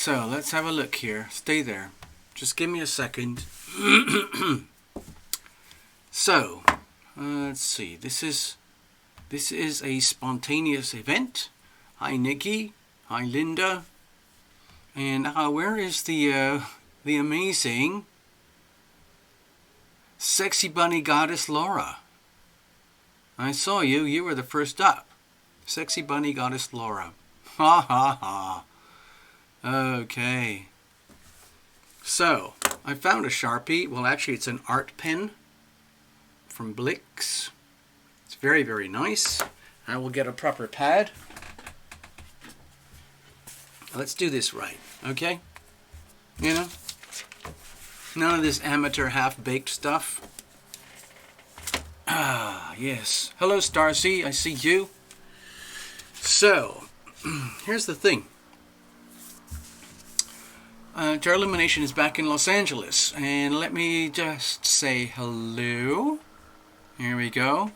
So let's have a look here. Stay there. Just give me a second. So let's see. This is a spontaneous event. Hi Nikki. Hi Linda. And where is the amazing sexy bunny goddess Laura? I saw you. You were the first up. Sexy bunny goddess Laura. Ha ha ha. Okay. So, I found a Sharpie. Well, actually, it's an art pen from Blix. It's very, very nice. I will get a proper pad. Let's do this right, okay? You know? None of this amateur half-baked stuff. Ah, yes. Hello, Starcy. I see you. So, here's the thing. Illumination is back in Los Angeles. And let me just say hello. Here we go.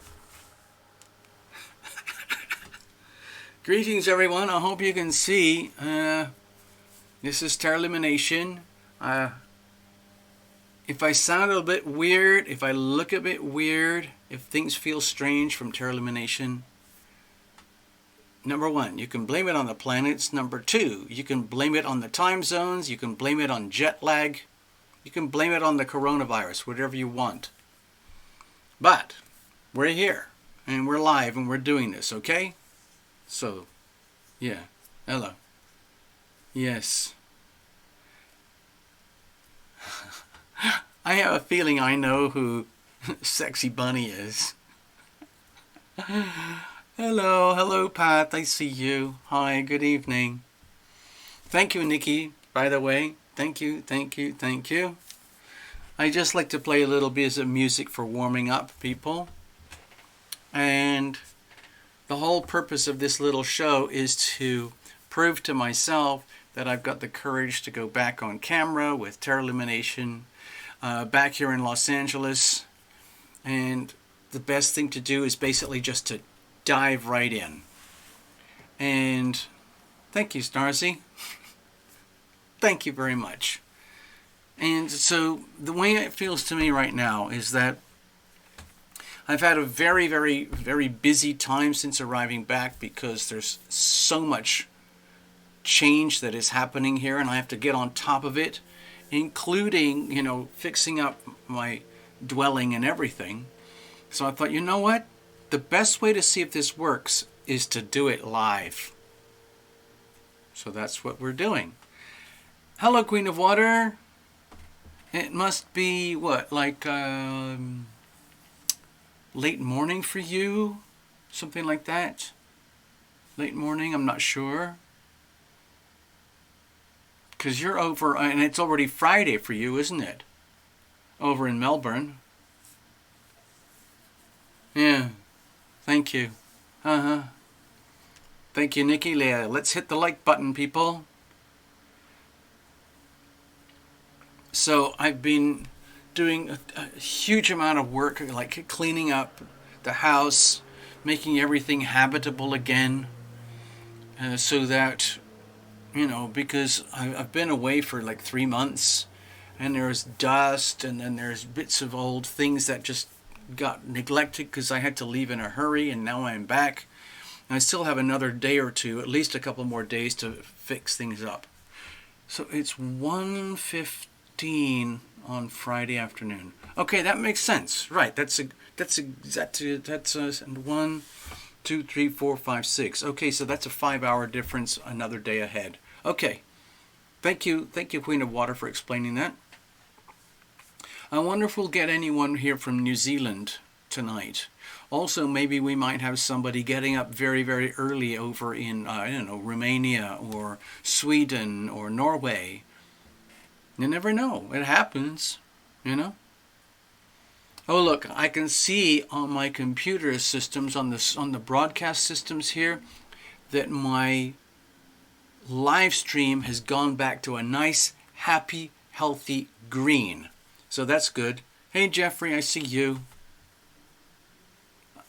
Greetings, everyone. I hope you can see. This is Illumination. If I sound a bit weird, if I look a bit weird, if things feel strange from Illumination, number one, you can blame it on the planets. Number two, you can blame it on the time zones. You can blame it on jet lag. You can blame it on the coronavirus, whatever you want. But we're here, and we're live, and we're doing this, okay? So, yeah. Hello. Yes. I have a feeling I know who Sexy Bunny is. Hello, Pat. I see you. Hi, good evening. Thank you, Nikki, by the way. Thank you. I just like to play a little bit of music for warming up people. And the whole purpose of this little show is to prove to myself that I've got the courage to go back on camera with Illumination back here in Los Angeles. And the best thing to do is basically just to dive right in. And thank you, Starzy. Thank you very much. And so the way it feels to me right now is that I've had a very, very, very busy time since arriving back because there's so much change that is happening here and I have to get on top of it, including, fixing up my dwelling and everything. So I thought, you know what? The best way to see if this works is to do it live. So that's what we're doing. Hello, Queen of Water. It must be, what, like late morning for you? Something like that? Late morning, I'm not sure. Because you're over, and it's already Friday for you, isn't it? Over in Melbourne. Yeah. Thank you. Thank you, Nikki. Let's hit the like button, people. So I've been doing a huge amount of work, like cleaning up the house, making everything habitable again, so that, because I've been away for like 3 months, and there's dust, and then there's bits of old things that just got neglected because I had to leave in a hurry, and now I'm back. And I still have another day or two, at least a couple more days to fix things up. So it's 1:15 on Friday afternoon. Okay, that makes sense. Right, that's 1, 2, 3, 4, 5, 6. Okay, so that's a 5-hour difference, another day ahead. Okay, thank you, Queen of Water, for explaining that. I wonder if we'll get anyone here from New Zealand tonight. Also, maybe we might have somebody getting up very, very early over in, Romania or Sweden or Norway. You never know. It happens, Oh, look, I can see on my computer systems, on the broadcast systems here, that my live stream has gone back to a nice, happy, healthy green. So that's good. Hey, Jeffrey, I see you.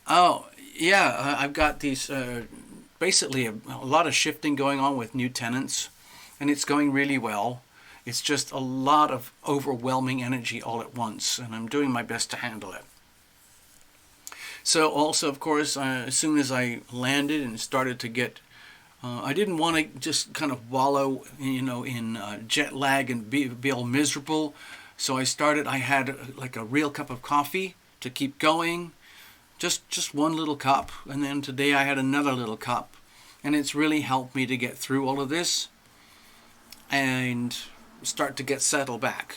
Oh, yeah, I've got these, basically a lot of shifting going on with new tenants. and it's going really well. It's just a lot of overwhelming energy all at once, and I'm doing my best to handle it. So also, of course, as soon as I landed and started to get, I didn't want to just kind of wallow, in jet lag and be all miserable. So I had like a real cup of coffee to keep going, just one little cup, and then today I had another little cup, and it's really helped me to get through all of this and start to get settled back.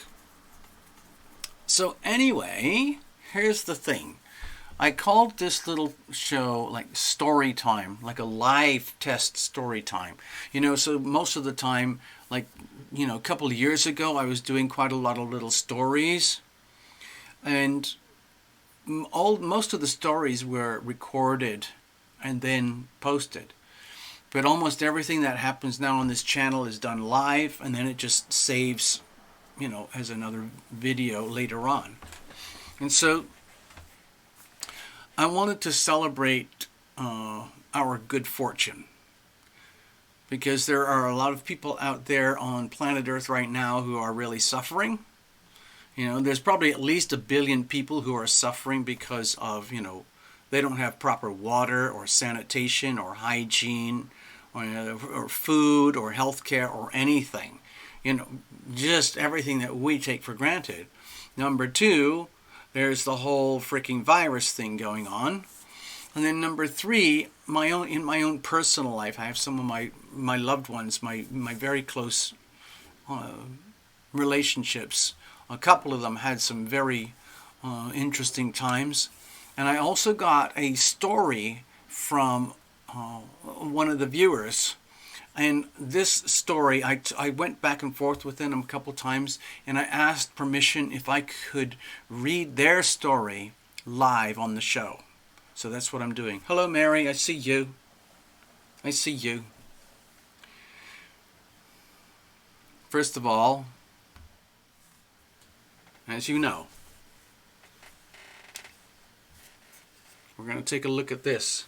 So anyway, here's the thing. I called this little show like story time, like a live test story time. So most of the time, like, a couple of years ago, I was doing quite a lot of little stories. And most of the stories were recorded and then posted. But almost everything that happens now on this channel is done live, and then it just saves, as another video later on. And so I wanted to celebrate our good fortune, because there are a lot of people out there on planet Earth right now who are really suffering. There's probably at least 1 billion people who are suffering because of, they don't have proper water or sanitation or hygiene or food or healthcare or anything. Just everything that we take for granted. Number 2, there's the whole freaking virus thing going on. And then number 3, in my own personal life, I have some of my loved ones, my very close relationships. A couple of them had some very interesting times. And I also got a story from one of the viewers. And this story, I went back and forth with them a couple times, and I asked permission if I could read their story live on the show. So that's what I'm doing. Hello, Mary. I see you. I see you. First of all, as you know, we're going to take a look at this.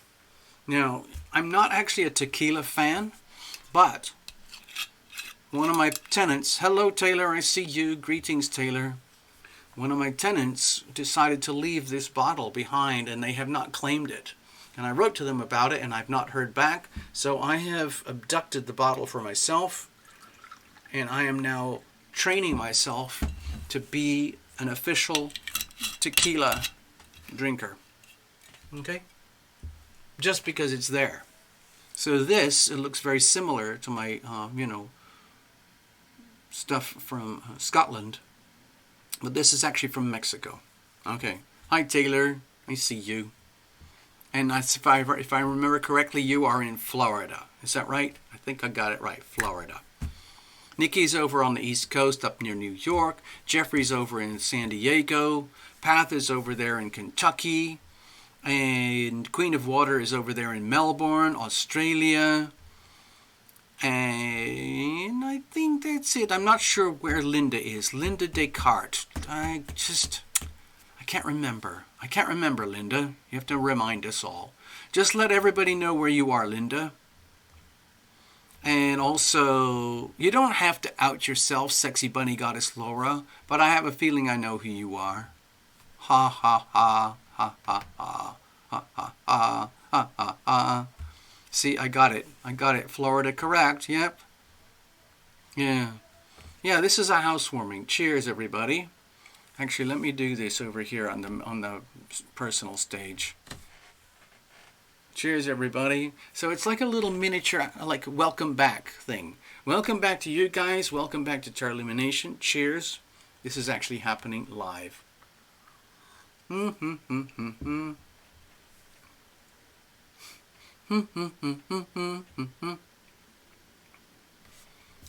Now, I'm not actually a tequila fan, but one of my tenants, hello Taylor, I see you, greetings Taylor. One of my tenants decided to leave this bottle behind, and they have not claimed it. And I wrote to them about it, and I've not heard back. So I have abducted the bottle for myself, and I am now training myself to be an official tequila drinker. Okay? Just because it's there. So this, it looks very similar to my, stuff from Scotland. But this is actually from Mexico. Okay. Hi, Taylor. I see you. And if I remember correctly, you are in Florida. Is that right? I think I got it right. Florida. Nikki's over on the East Coast up near New York. Jeffrey's over in San Diego. Path is over there in Kentucky. And Queen of Water is over there in Melbourne, Australia. And I think that's it. I'm not sure where Linda is. Linda Descartes. I can't remember. I can't remember, Linda. You have to remind us all. Just let everybody know where you are, Linda. And also, you don't have to out yourself, sexy bunny goddess Laura, but I have a feeling I know who you are. Ha ha ha. Ha ha ha. Ha ha ha. Ha ha ha. See, I got it. I got it. Florida, correct. Yep. Yeah. Yeah, this is a housewarming. Cheers, everybody. Actually, let me do this over here on the personal stage. Cheers, everybody. So it's like a little miniature, like welcome back thing. Welcome back to you guys. Welcome back to Lumination. Cheers. This is actually happening live.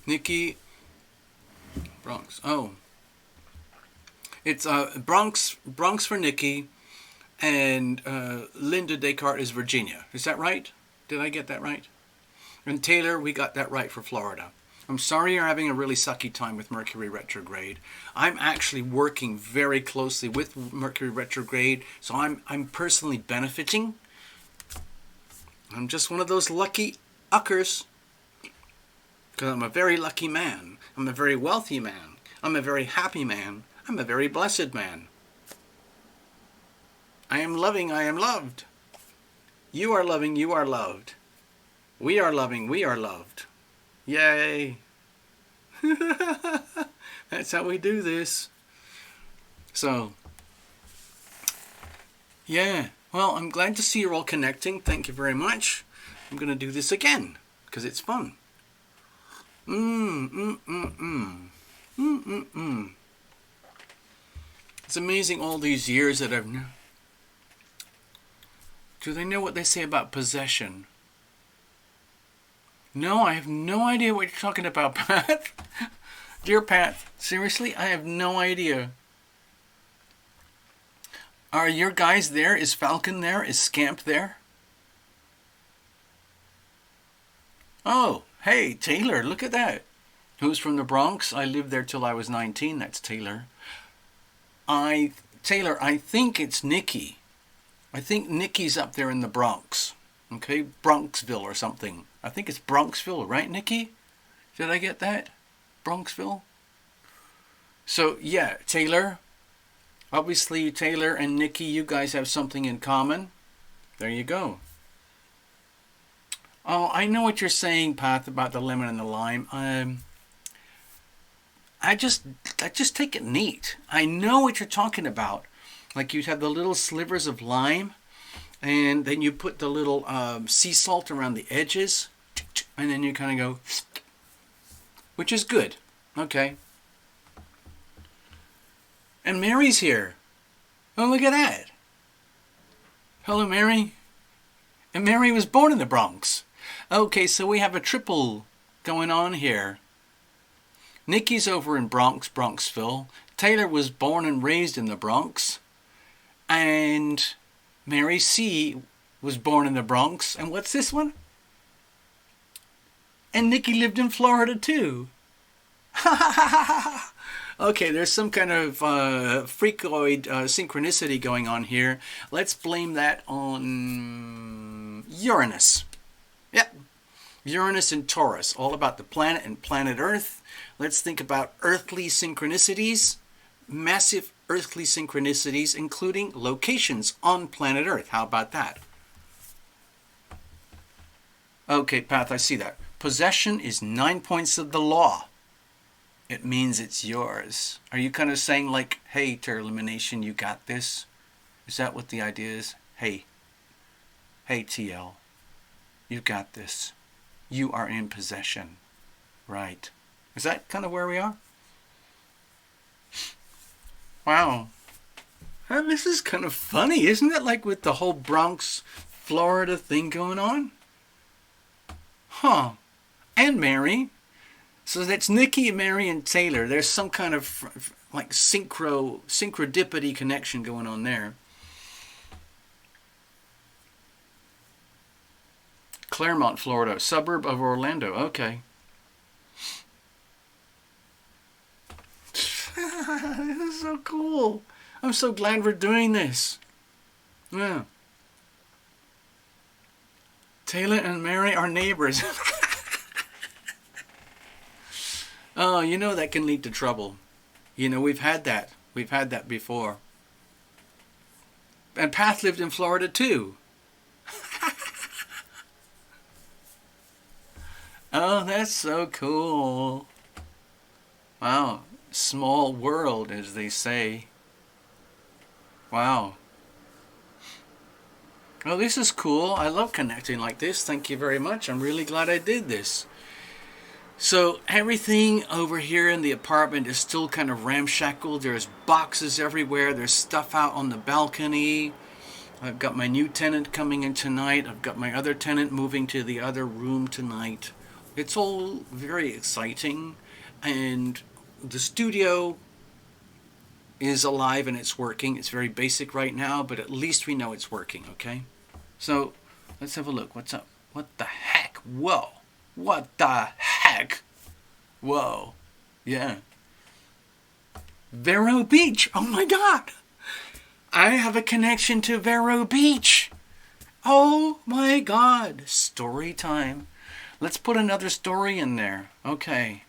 Nikki, Bronx. Oh, it's Bronx for Nikki, and Linda Descartes is Virginia. Is that right? Did I get that right? And Taylor, we got that right for Florida. I'm sorry you're having a really sucky time with Mercury retrograde. I'm actually working very closely with Mercury retrograde, so I'm personally benefiting. I'm just one of those lucky uckers. Because I'm a very lucky man. I'm a very wealthy man. I'm a very happy man. I'm a very blessed man. I am loving, I am loved. You are loving, you are loved. We are loving, we are loved. Yay! That's how we do this. So, yeah. Well, I'm glad to see you're all connecting. Thank you very much. I'm going to do this again because it's fun. It's amazing all these years that I've known. Do they know what they say about possession? No, I have no idea what you're talking about, Pat. Dear Pat, seriously, I have no idea. Are your guys there? Is Falcon there? Is Scamp there? Oh, hey, Taylor, look at that. Who's from the Bronx? I lived there till I was 19. That's Taylor. Taylor, I think it's Nikki. I think Nikki's up there in the Bronx. Okay, Bronxville or something. I think it's Bronxville, right, Nikki? Did I get that? Bronxville? So, yeah, Taylor. Obviously, Taylor and Nikki, you guys have something in common. There you go. Oh, I know what you're saying, Pat, about the lemon and the lime. I just take it neat. I know what you're talking about. Like you'd have the little slivers of lime, and then you put the little sea salt around the edges, and then you kind of go, which is good. Okay. And Mary's here. Oh, look at that. Hello, Mary. And Mary was born in the Bronx. Okay, so we have a triple going on here. Nikki's over in Bronxville. Taylor was born and raised in the Bronx. And Mary C. was born in the Bronx. And what's this one? And Nikki lived in Florida too. Okay, there's some kind of freakoid synchronicity going on here. Let's blame that on Uranus. Yep, Uranus and Taurus, all about the planet and planet Earth. Let's think about earthly synchronicities, massive earthly synchronicities, including locations on planet Earth. How about that? Okay, Pat, I see that. Possession is 9 points of the law. It means it's yours. Are you kind of saying like, hey, to Lumination, you got this? Is that what the idea is? Hey, TL, you got this. You are in possession. Right. Is that kind of where we are? Wow. This is kind of funny, isn't it? Like with the whole Bronx, Florida thing going on? Huh. And Mary. So that's Nikki, Mary, and Taylor. There's some kind of like synchrodipity connection going on there. Claremont, Florida, suburb of Orlando. Okay. This is so cool. I'm so glad we're doing this. Yeah. Taylor and Mary are neighbors. Oh, you know that can lead to trouble. You know, we've had that. We've had that before. And Pat lived in Florida too. Oh, that's so cool. Wow. Small world, as they say. Wow. Oh, this is cool. I love connecting like this. Thank you very much. I'm really glad I did this. So everything over here in the apartment is still kind of ramshackle. There's boxes everywhere. There's stuff out on the balcony. I've got my new tenant coming in tonight. I've got my other tenant moving to the other room tonight. It's all very exciting. And the studio is alive and it's working. It's very basic right now, but at least we know it's working, okay? So let's have a look. What's up? What the heck? Whoa. What the heck? Whoa. Yeah. Vero Beach. Oh my God. I have a connection to Vero Beach. Oh my God. Story time. Let's put another story in there. Okay.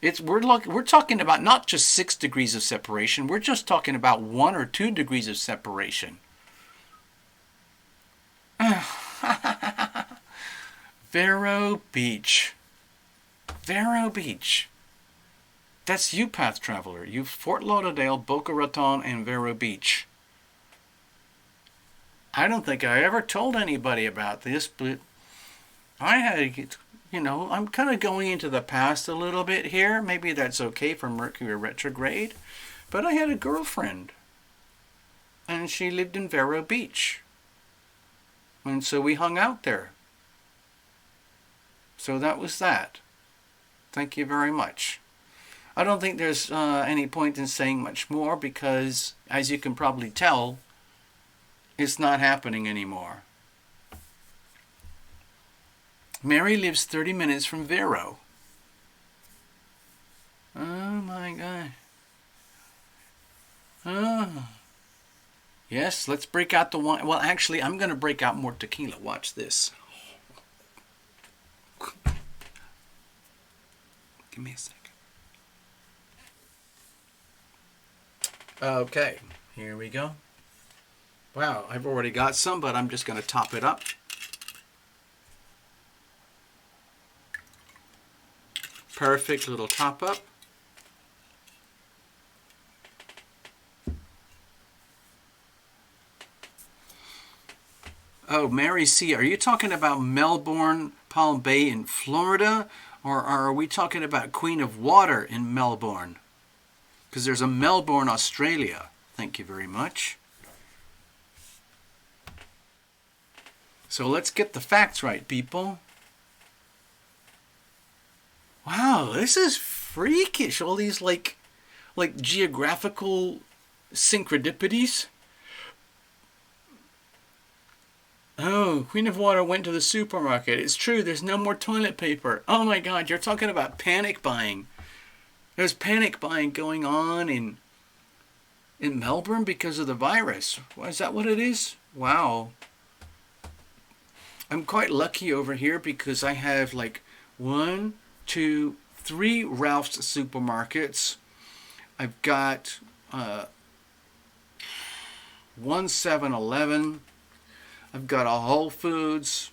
We're talking about not just 6 degrees of separation. We're just talking about 1 or 2 degrees of separation. Vero Beach. Vero Beach. That's you, Path Traveler. You Fort Lauderdale, Boca Raton, and Vero Beach. I don't think I ever told anybody about this, but I had, I'm kind of going into the past a little bit here. Maybe that's okay for Mercury retrograde. But I had a girlfriend, and she lived in Vero Beach. And so we hung out there. So that was that. Thank you very much. I don't think there's any point in saying much more because, as you can probably tell, it's not happening anymore. Mary lives 30 minutes from Vero. Oh my God. Oh. Yes, let's break out the wine. Well, actually, I'm going to break out more tequila. Watch this. Give me a second. Okay, here we go. Wow, I've already got some, but I'm just going to top it up. Perfect little top up. Oh, Mary C., are you talking about Melbourne, Palm Bay in Florida? Or are we talking about Queen of Water in Melbourne? Because there's a Melbourne, Australia. Thank you very much. So let's get the facts right, people. Wow, this is freakish. All these like geographical synchronicity. Oh, Queen of Water went to the supermarket. It's true, there's no more toilet paper. Oh my God, you're talking about panic buying. There's panic buying going on in Melbourne because of the virus. Is that what it is? Wow. I'm quite lucky over here because I have like 1, 2, 3 Ralph's supermarkets. I've got 1 7-Eleven. I've got a Whole Foods.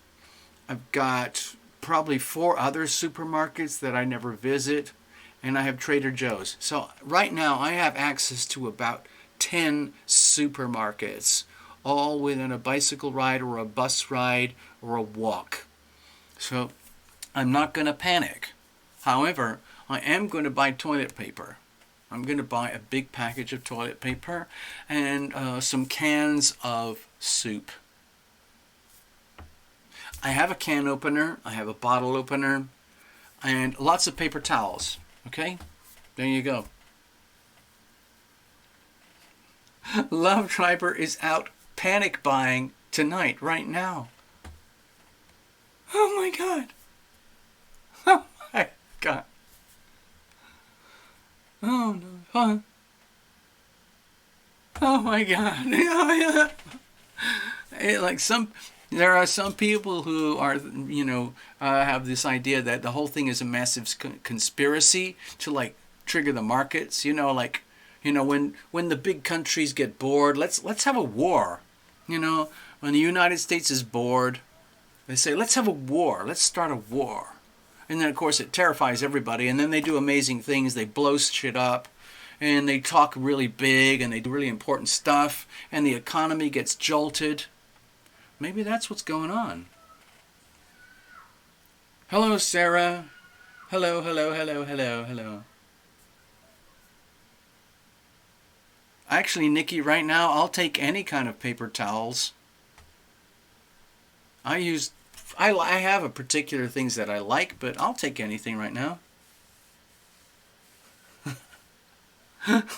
I've got probably 4 other supermarkets that I never visit. And I have Trader Joe's. So right now I have access to about 10 supermarkets, all within a bicycle ride or a bus ride or a walk. So I'm not going to panic. However, I am going to buy toilet paper. I'm going to buy a big package of toilet paper and some cans of soup. I have a can opener, I have a bottle opener, and lots of paper towels. Okay? There you go. Love Triber is out panic buying tonight, right now. Oh my God. Oh my God. Oh no. Huh? Oh my God. There are some people who are, have this idea that the whole thing is a massive conspiracy to trigger the markets. When the big countries get bored, let's have a war. When the United States is bored, they say, let's have a war. Let's start a war. And then, of course, it terrifies everybody. And then they do amazing things. They blow shit up. And they talk really big. And they do really important stuff. And the economy gets jolted. Maybe that's what's going on. Hello, Sarah. Hello, hello, hello, hello, hello. Actually, Nikki, right now, I'll take any kind of paper towels. I have a particular things that I like, but I'll take anything right now.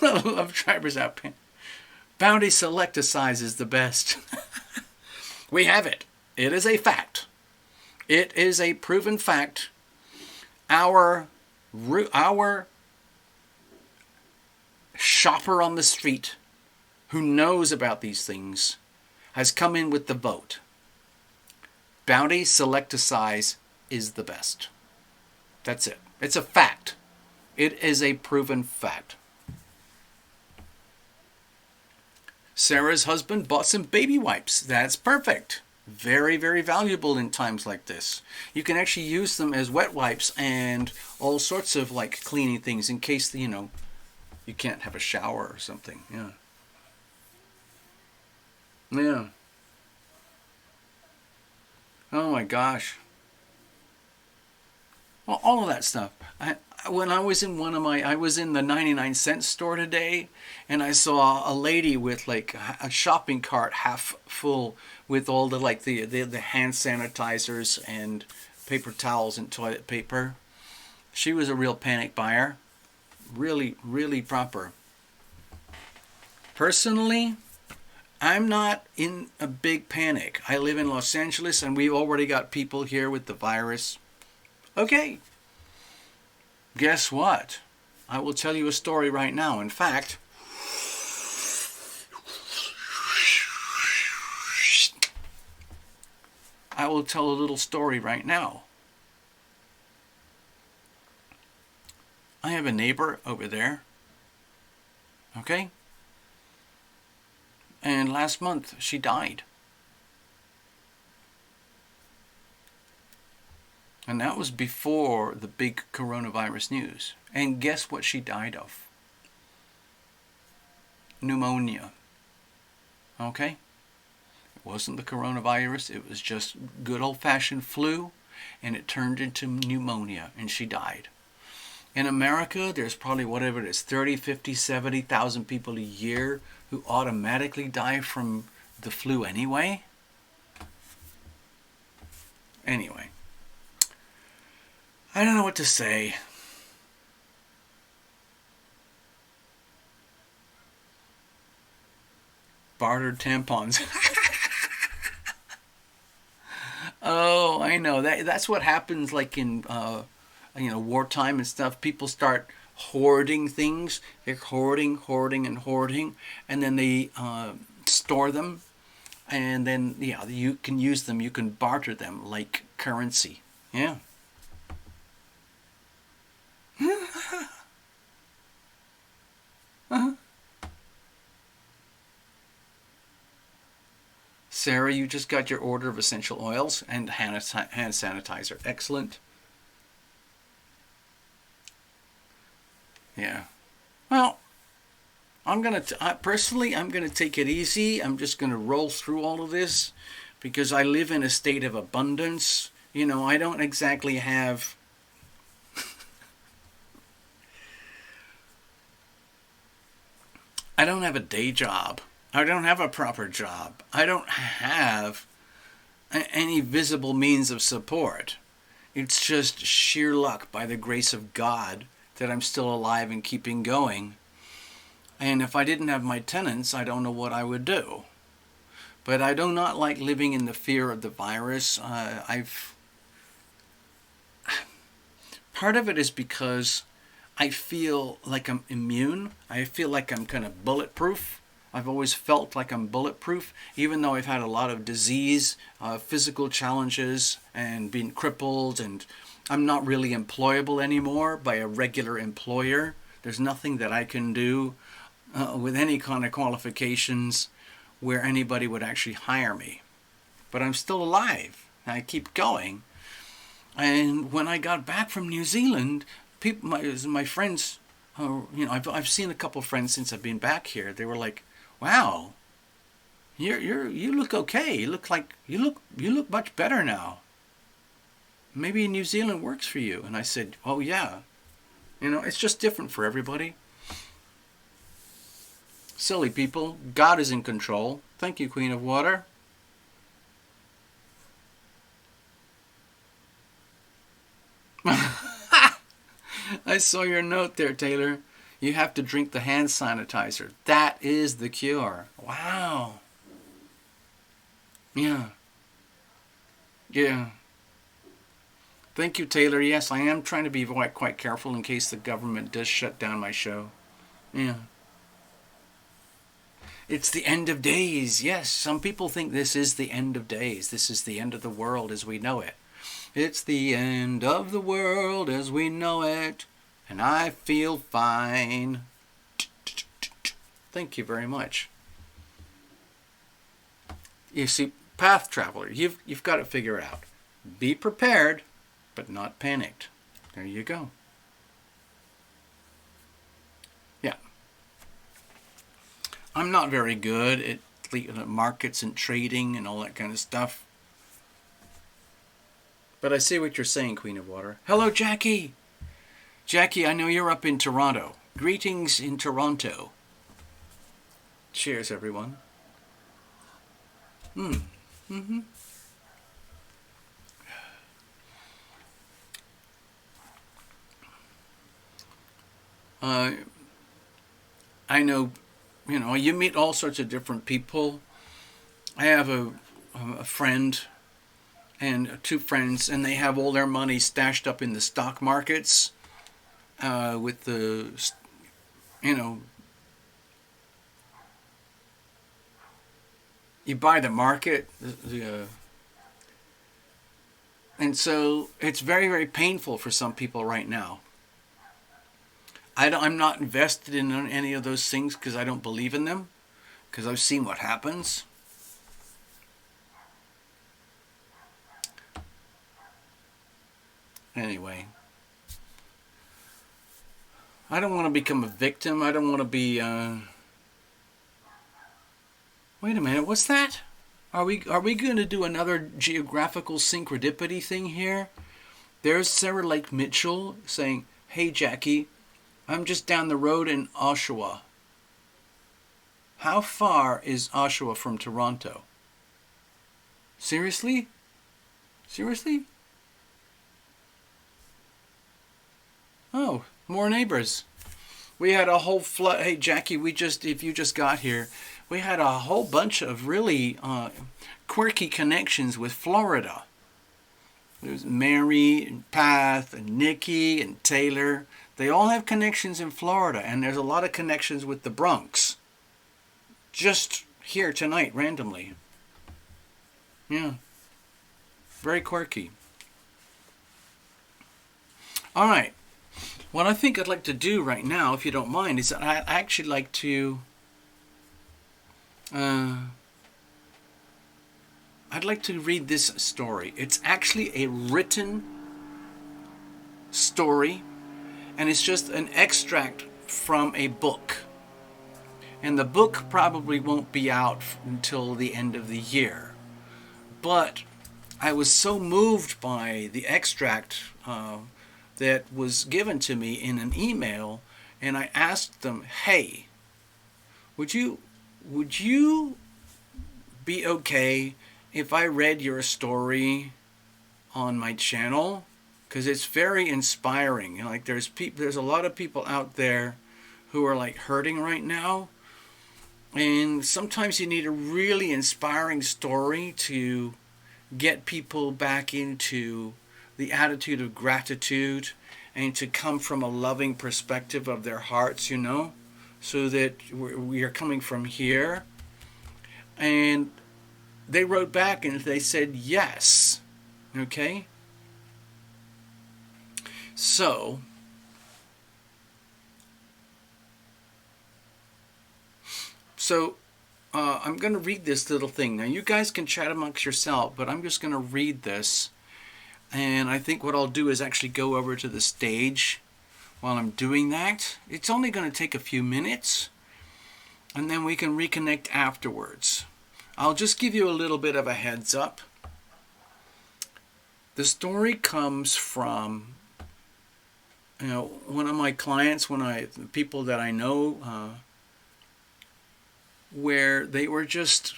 Love Tribers out. Bounty Selecta size is the best. We have it. It is a fact. It is a proven fact. Our shopper on the street who knows about these things has come in with the vote. Bounty Selecta size is the best. That's it. It's a fact. It is a proven fact. Sarah's husband bought some baby wipes. That's perfect. Very, very valuable in times like this. You can actually use them as wet wipes and all sorts of like cleaning things in case, you can't have a shower or something. Yeah. Yeah. Oh my gosh. Well, all of that stuff. When I was in I was in the 99-cent store today, and I saw a lady with like a shopping cart half full with all the the hand sanitizers and paper towels and toilet paper. She was a real panic buyer. Really, really proper. Personally, I'm not in a big panic. I live in Los Angeles, and we've already got people here with the virus. Okay. Guess what? I will tell you a story right now. In fact, I will tell a little story right now. I have a neighbor over there. Okay? And last month she died. And that was before the big coronavirus news. And guess what she died of? Pneumonia. Okay? It wasn't the coronavirus. It was just good old-fashioned flu. And it turned into pneumonia. And she died. In America, there's probably whatever it is, 30, 50, 70,000 people a year who automatically die from the flu anyway. Anyway. I don't know what to say. Bartered tampons. Oh, I know. That's what happens like in wartime and stuff. People start hoarding things. They're hoarding, and then they store them, and then you can use them. You can barter them like currency. Yeah. Sarah, you just got your order of essential oils and hand sanitizer. Excellent. Yeah. Well, I'm gonna take it easy. I'm just gonna roll through all of this because I live in a state of abundance. I don't exactly have. I don't have a day job. I don't have a proper job. I don't have any visible means of support. It's just sheer luck by the grace of God that I'm still alive and keeping going. And if I didn't have my tenants, I don't know what I would do. But I do not like living in the fear of the virus. Part of it is because I feel like I'm immune. I feel like I'm kind of bulletproof. I've always felt like I'm bulletproof, even though I've had a lot of disease, physical challenges, and been crippled, and I'm not really employable anymore by a regular employer. There's nothing that I can do with any kind of qualifications where anybody would actually hire me. But I'm still alive, and I keep going. And when I got back from New Zealand, my friends, I've seen a couple of friends since I've been back here. They were like, "Wow, you look okay. You look much better now. Maybe New Zealand works for you." And I said, "Oh yeah, it's just different for everybody." Silly people. God is in control. Thank you, Queen of Water. I saw your note there, Taylor. You have to drink the hand sanitizer. That is the cure. Wow. Yeah. Yeah. Thank you, Taylor. Yes, I am trying to be quite careful in case the government does shut down my show. Yeah. It's the end of days. Yes, some people think this is the end of days. This is the end of the world as we know it. It's the end of the world as we know it, and I feel fine. Thank you very much. You see, path traveler, you've got to figure it out. Be prepared, but not panicked. There you go. Yeah. I'm not very good at markets and trading and all that kind of stuff. But I see what you're saying, Queen of Water. Hello, Jackie. Jackie, I know you're up in Toronto. Greetings in Toronto. Cheers, everyone. Mm-hmm. I know, you meet all sorts of different people. I have a friend and two friends, and they have all their money stashed up in the stock markets with the, you buy the market, and so it's very, very painful for some people right now. I'm not invested in any of those things because I don't believe in them, because I've seen what happens. Anyway, I don't want to become a victim. I don't want to be... Wait a minute, what's that? Are we going to do another geographical synchrodipity thing here? There's Sarah Lake Mitchell saying, "Hey Jackie, I'm just down the road in Oshawa." How far is Oshawa from Toronto? Seriously? Seriously? Oh, more neighbors. We had a whole flood. Hey Jackie, if you just got here, we had a whole bunch of really quirky connections with Florida. There's Mary and Path and Nikki and Taylor. They all have connections in Florida, and there's a lot of connections with the Bronx. Just here tonight, randomly. Yeah. Very quirky. All right. What I think I'd like to do right now, if you don't mind, is I'd actually like to... I'd like to read this story. It's actually a written story, and it's just an extract from a book. And the book probably won't be out until the end of the year. But I was so moved by the extract that was given to me in an email, and I asked them, "Hey, would you be okay if I read your story on my channel? Because it's very inspiring. Like there's a lot of people out there who are like hurting right now, and sometimes you need a really inspiring story to get people back into the attitude of gratitude and to come from a loving perspective of their hearts, so that we are coming from here." And they wrote back and they said yes. Okay? So, I'm going to read this little thing. Now, you guys can chat amongst yourself, but I'm just going to read this. And I think what I'll do is actually go over to the stage while I'm doing that. It's only going to take a few minutes, and then we can reconnect afterwards. I'll just give you a little bit of a heads up. The story comes from, one of my clients, people that I know, where they were just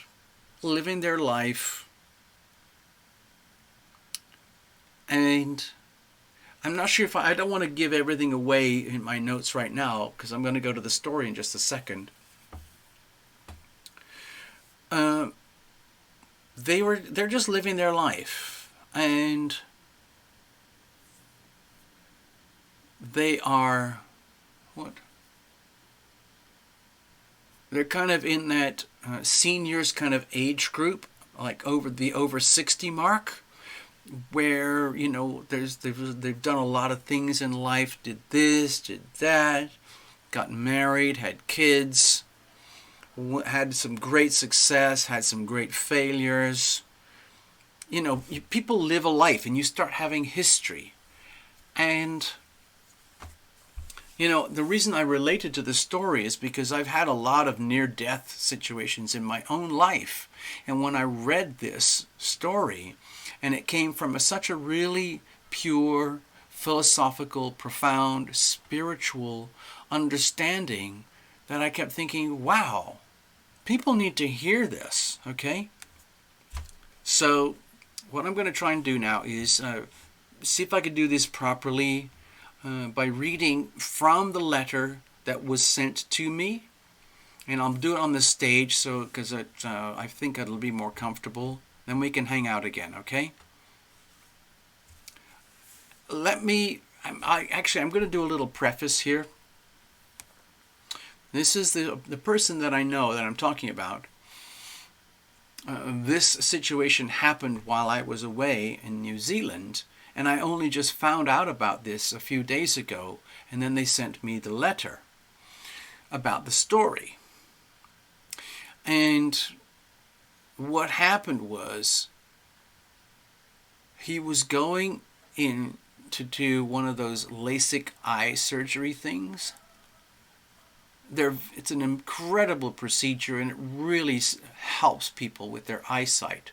living their life. And I'm not sure if I don't want to give everything away in my notes right now, because I'm going to go to the story in just a second. They're just living their life, and they are they're kind of in that seniors kind of age group, like over 60 mark. where, you know, they've done a lot of things in life, did this, did that, got married, had kids, had some great success, had some great failures. You know, people live a life and you start having history. And, you know, the reason I related to the story is because I've had a lot of near-death situations in my own life. And when I read this story, and it came from such a really pure, philosophical, profound, spiritual understanding, that I kept thinking, wow, people need to hear this, okay? So what I'm going to try and do now is see if I could do this properly by reading from the letter that was sent to me. And I'll do it on the stage so because I think it'll be more comfortable. Then we can hang out again, okay? I'm going to do a little preface here. This is the person that I know that I'm talking about. This situation happened while I was away in New Zealand, and I only just found out about this a few days ago, and then they sent me the letter about the story. And what happened was he was going in to do one of those LASIK eye surgery things. It's an incredible procedure, and it really helps people with their eyesight,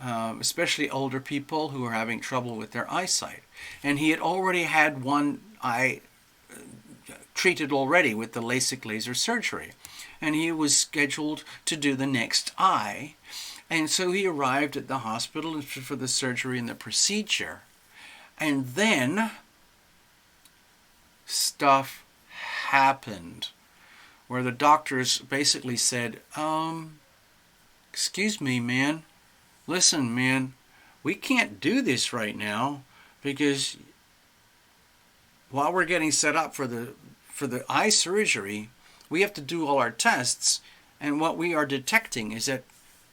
especially older people who are having trouble with their eyesight. And he had already had one eye treated already with the LASIK laser surgery, and he was scheduled to do the next eye. And so he arrived at the hospital for the surgery and the procedure. And then stuff happened where the doctors basically said, excuse me, man, listen, man, we can't do this right now because while we're getting set up for the eye surgery, we have to do all our tests, and what we are detecting is that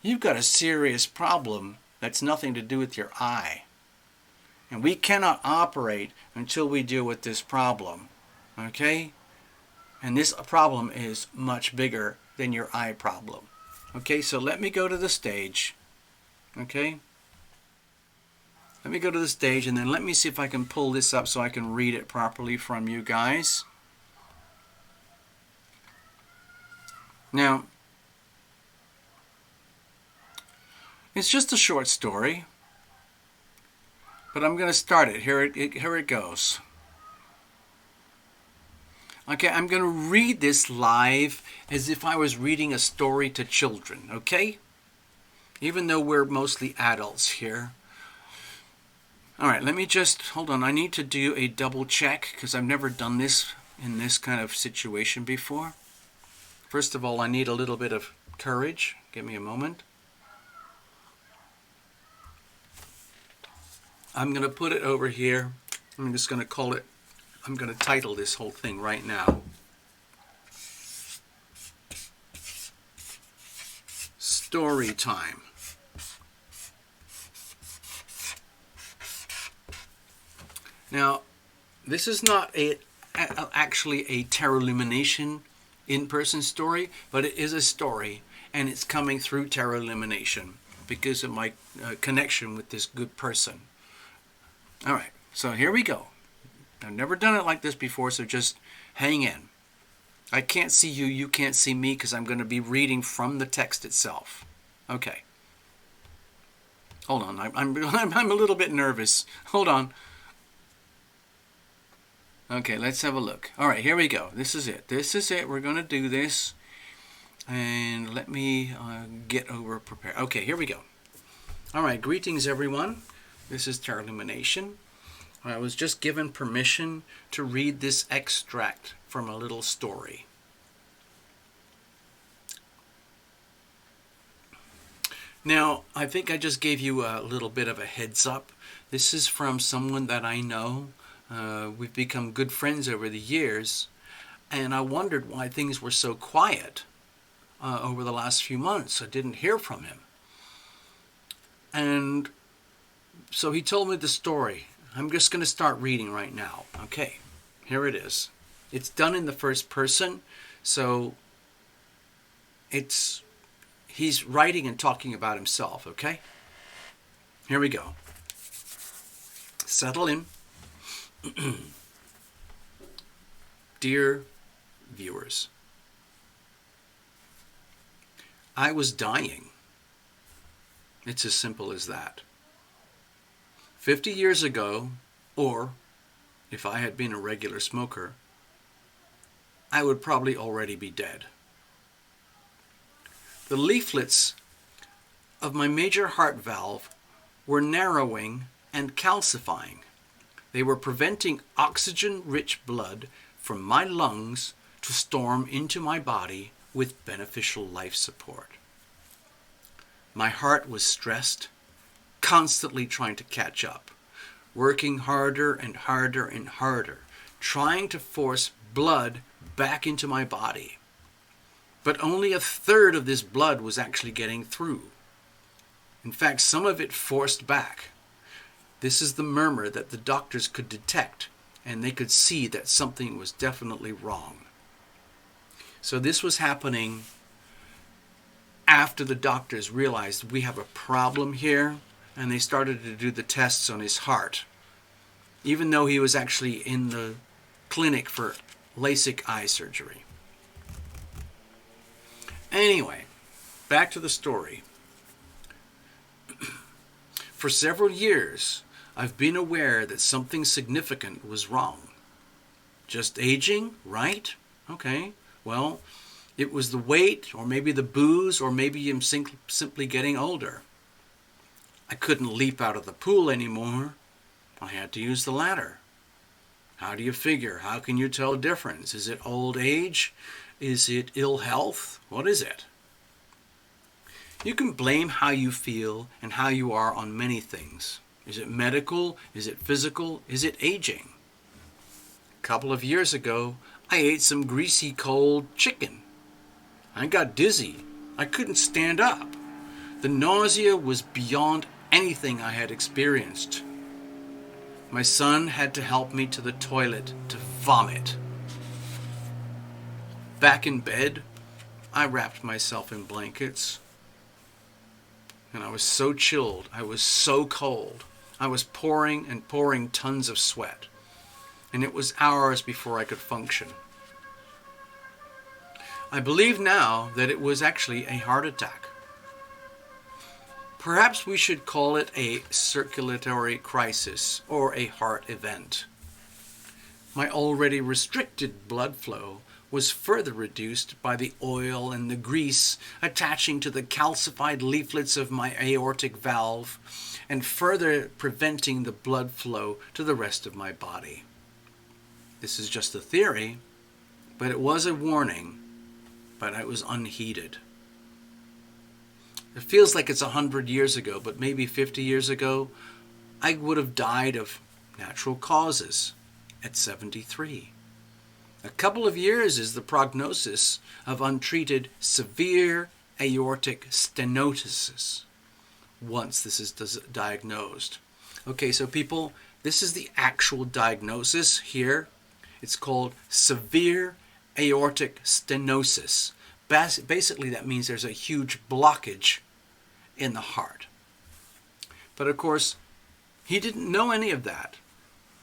you've got a serious problem that's nothing to do with your eye. And we cannot operate until we deal with this problem, okay? And this problem is much bigger than your eye problem. Okay, so let me go to the stage, okay? Let me go to the stage, and then let me see if I can pull this up so I can read it properly from you guys. Now, it's just a short story, but I'm going to start it. Here it goes. Okay, I'm going to read this live as if I was reading a story to children, okay? Even though we're mostly adults here. All right, let me just, hold on. I need to do a double check because I've never done this in this kind of situation before. First of all, I need a little bit of courage. Give me a moment. I'm going to put it over here. I'm just going to call it, I'm going to title this whole thing right now. Story time. Now, this is not actually a Tarot Lumination in-person story, but it is a story, and it's coming through Tarot Lumination because of my connection with this good person. All right, so here we go. I've never done it like this before, so just hang in. I can't see you, you can't see me, because I'm going to be reading from the text itself. Okay. Hold on, I'm a little bit nervous. Hold on. Okay, let's have a look. All right, here we go. This is it. This is it. We're going to do this. And let me get over prepared. Okay, here we go. All right, greetings, everyone. This is Tarot Lumination. I was just given permission to read this extract from a little story. Now, I think I just gave you a little bit of a heads up. This is from someone that I know. We've become good friends over the years, and I wondered why things were so quiet over the last few months. I didn't hear from him. And So he told me the story. I'm just going to start reading right now. Okay, here it is. It's done in the first person, so he's writing and talking about himself, okay? Here we go. Settle in. Dear viewers, I was dying. It's as simple as that. 50 years ago, or if I had been a regular smoker, I would probably already be dead. The leaflets of my major heart valve were narrowing and calcifying. They were preventing oxygen-rich blood from my lungs to storm into my body with beneficial life support. My heart was stressed, constantly trying to catch up, working harder and harder and harder, trying to force blood back into my body. But only a third of this blood was actually getting through. In fact, some of it forced back. This is the murmur that the doctors could detect, and they could see that something was definitely wrong. So this was happening after the doctors realized we have a problem here, and they started to do the tests on his heart, even though he was actually in the clinic for LASIK eye surgery. Anyway, back to the story. For several years, I've been aware that something significant was wrong. Just aging, right? Okay, well, it was the weight, or maybe the booze, or maybe I'm simply getting older. I couldn't leap out of the pool anymore. I had to use the ladder. How do you figure? How can you tell a difference? Is it old age? Is it ill health? What is it? You can blame how you feel and how you are on many things. Is it medical? Is it physical? Is it aging? A couple of years ago, I ate some greasy cold chicken. I got dizzy. I couldn't stand up. The nausea was beyond anything I had experienced. My son had to help me to the toilet to vomit. Back in bed, I wrapped myself in blankets. And I was so chilled. I was so cold. I was pouring and pouring tons of sweat. And it was hours before I could function. I believe now that it was actually a heart attack. Perhaps we should call it a circulatory crisis or a heart event. My already restricted blood flow was further reduced by the oil and the grease attaching to the calcified leaflets of my aortic valve and further preventing the blood flow to the rest of my body. This is just a theory, but it was a warning, but I was unheeded. It feels like it's 100 years ago, but maybe 50 years ago, I would have died of natural causes at 73. A couple of years is the prognosis of untreated severe aortic stenosis once this is diagnosed. Okay, so people, this is the actual diagnosis here. It's called severe aortic stenosis. Basically, that means there's a huge blockage in the heart. But of course, he didn't know any of that.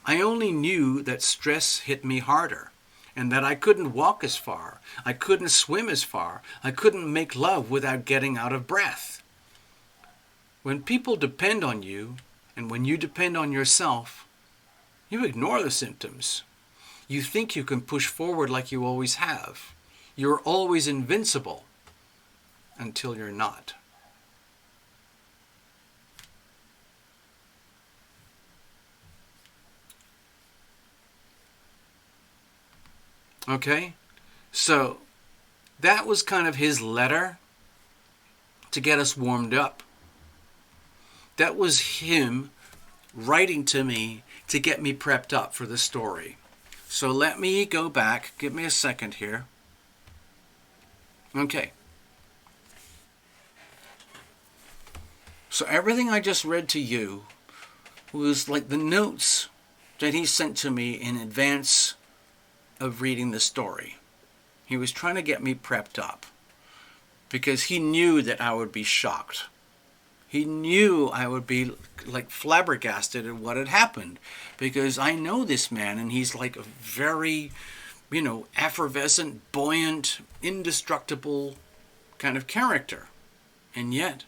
I only knew that stress hit me harder and that I couldn't walk as far. I couldn't swim as far. I couldn't make love without getting out of breath. When people depend on you, and when you depend on yourself, you ignore the symptoms. You think you can push forward like you always have. You're always invincible until you're not. Okay, so that was kind of his letter to get us warmed up. That was him writing to me to get me prepped up for the story. So let me go back. Give me a second here. Okay. So everything I just read to you was like the notes that he sent to me in advance of reading the story. He was trying to get me prepped up because he knew that I would be shocked. He knew I would be like flabbergasted at what had happened, because I know this man and he's like a very, effervescent, buoyant, indestructible kind of character. And yet,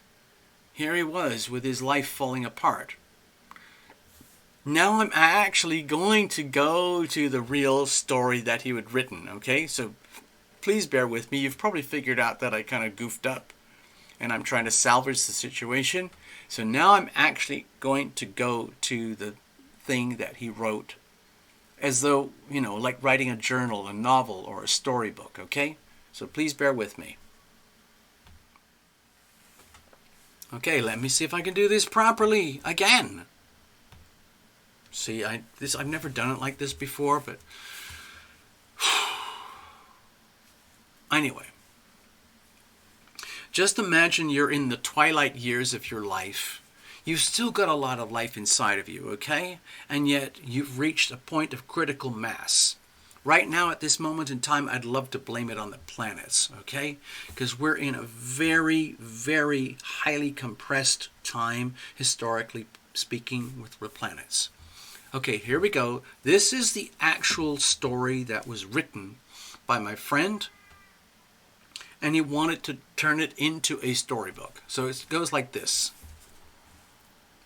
here he was with his life falling apart. Now I'm actually going to go to the real story that he had written, okay? So please bear with me. You've probably figured out that I kind of goofed up and I'm trying to salvage the situation. So now I'm actually going to go to the thing that he wrote, as though, like writing a journal, a novel, or a storybook, okay? So please bear with me. Okay, let me see if I can do this properly again. See, I've never done it like this before, but anyway. Just imagine you're in the twilight years of your life. You've still got a lot of life inside of you, okay? And yet you've reached a point of critical mass. Right now, at this moment in time, I'd love to blame it on the planets, okay? Because we're in a very, very highly compressed time, historically speaking, with the planets. Okay, here we go. This is the actual story that was written by my friend, and he wanted to turn it into a storybook. So it goes like this.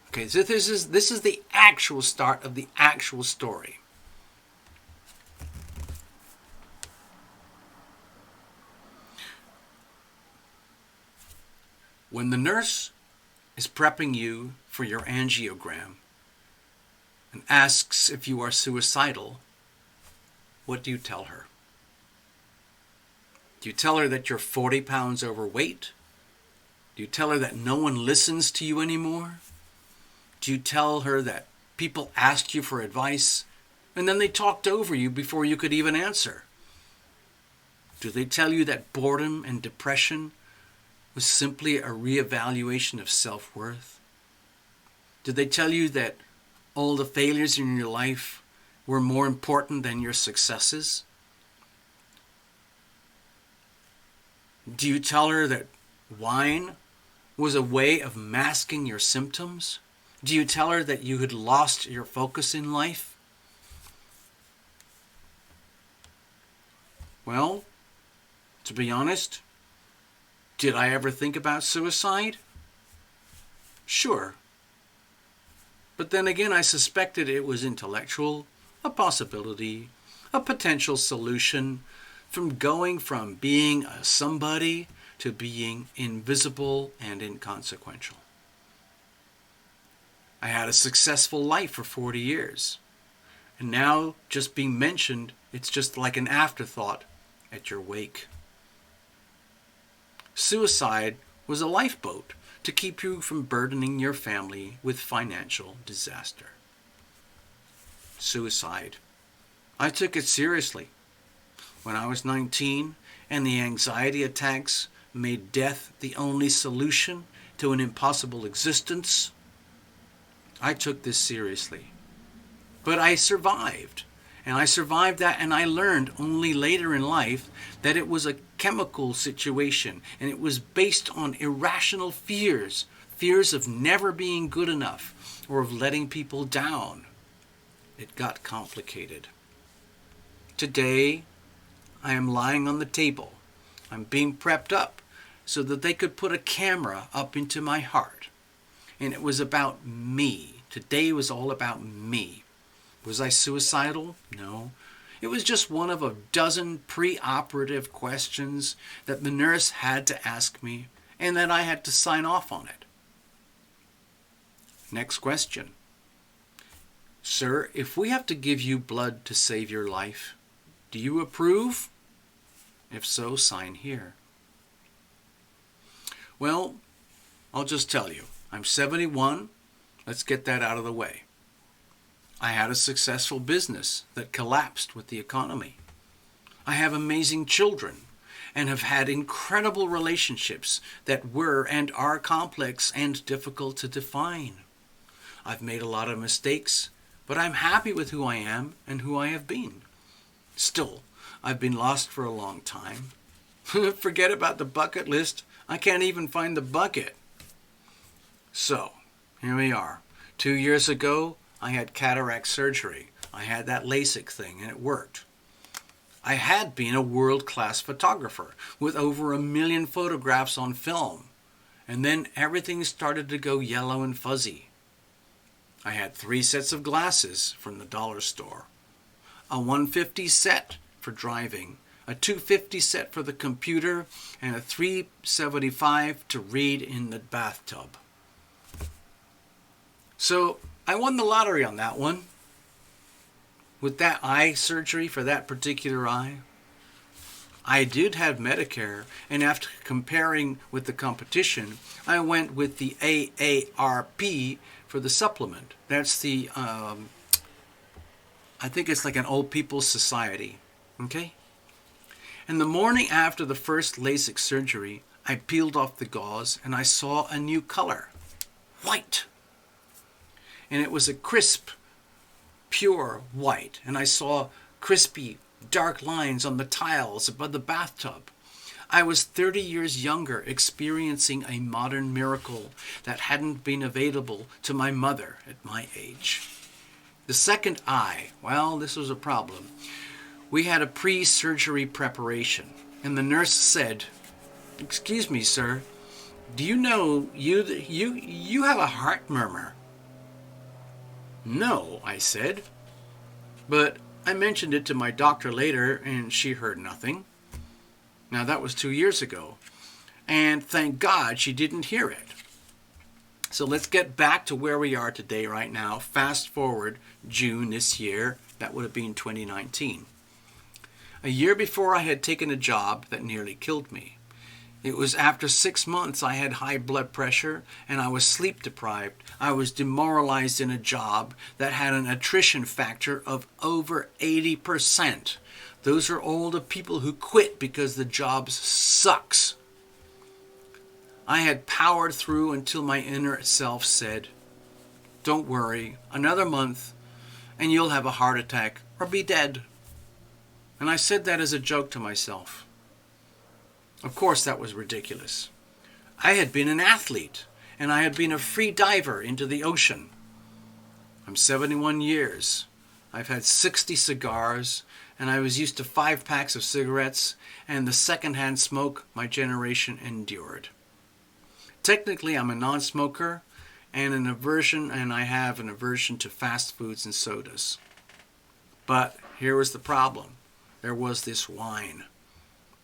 Okay, so this is the actual start of the actual story. When the nurse is prepping you for your angiogram and asks if you are suicidal, what do you tell her? Do you tell her that you're 40 pounds overweight? Do you tell her that no one listens to you anymore? Do you tell her that people asked you for advice and then they talked over you before you could even answer? Do they tell you that boredom and depression was simply a reevaluation of self-worth? Did they tell you that all the failures in your life were more important than your successes? Do you tell her that wine was a way of masking your symptoms? Do you tell her that you had lost your focus in life? Well, to be honest, did I ever think about suicide? Sure. But then again, I suspected it was intellectual, a possibility, a potential solution, from going from being a somebody to being invisible and inconsequential. I had a successful life for 40 years. And now, just being mentioned, it's just like an afterthought at your wake. Suicide was a lifeboat to keep you from burdening your family with financial disaster. Suicide. I took it seriously. When I was 19 and the anxiety attacks made death the only solution to an impossible existence, I took this seriously. But I survived. And I survived that, and I learned only later in life that it was a chemical situation, and it was based on irrational fears of never being good enough or of letting people down. It got complicated. Today, I am lying on the table. I'm being prepped up so that they could put a camera up into my heart. And it was about me. Today was all about me. Was I suicidal? No. It was just one of a dozen pre-operative questions that the nurse had to ask me, and that I had to sign off on it. Next question. Sir, if we have to give you blood to save your life, do you approve? If so, sign here. Well, I'll just tell you. I'm 71. Let's get that out of the way. I had a successful business that collapsed with the economy. I have amazing children and have had incredible relationships that were and are complex and difficult to define. I've made a lot of mistakes, but I'm happy with who I am and who I have been. Still, I've been lost for a long time. Forget about the bucket list. I can't even find the bucket. So, here we are. 2 years ago, I had cataract surgery. I had that LASIK thing, and it worked. I had been a world-class photographer with over 1 million photographs on film. And then everything started to go yellow and fuzzy. I had 3 sets of glasses from the dollar store. A 150 set for driving, a 250 set for the computer, and a 375 to read in the bathtub. So I won the lottery on that one. With that eye surgery for that particular eye, I did have Medicare, and after comparing with the competition, I went with the AARP for the supplement. That's the, I think it's like an old people's society, okay? And the morning after the first LASIK surgery, I peeled off the gauze and I saw a new color, white. And it was a crisp, pure white. And I saw crispy, dark lines on the tiles above the bathtub. I was 30 years younger, experiencing a modern miracle that hadn't been available to my mother at my age. The second eye, well, this was a problem. We had a pre-surgery preparation, and the nurse said, "Excuse me, sir, do you know you have a heart murmur?" "No," I said, but I mentioned it to my doctor later, and she heard nothing. Now, that was 2 years ago, and thank God she didn't hear it. So let's get back to where we are today right now. Fast forward June this year, that would have been 2019. A year before, I had taken a job that nearly killed me. It was after 6 months I had high blood pressure and I was sleep deprived. I was demoralized in a job that had an attrition factor of over 80%. Those are all the people who quit because the job sucks. I had powered through until my inner self said, "Don't worry, another month and you'll have a heart attack or be dead." And I said that as a joke to myself. Of course, that was ridiculous. I had been an athlete, and I had been a free diver into the ocean. I'm 71 years. I've had 60 cigars, and I was used to 5 packs of cigarettes, and the secondhand smoke my generation endured. Technically, I'm a non-smoker, and I have an aversion to fast foods and sodas. But here was the problem. There was this wine,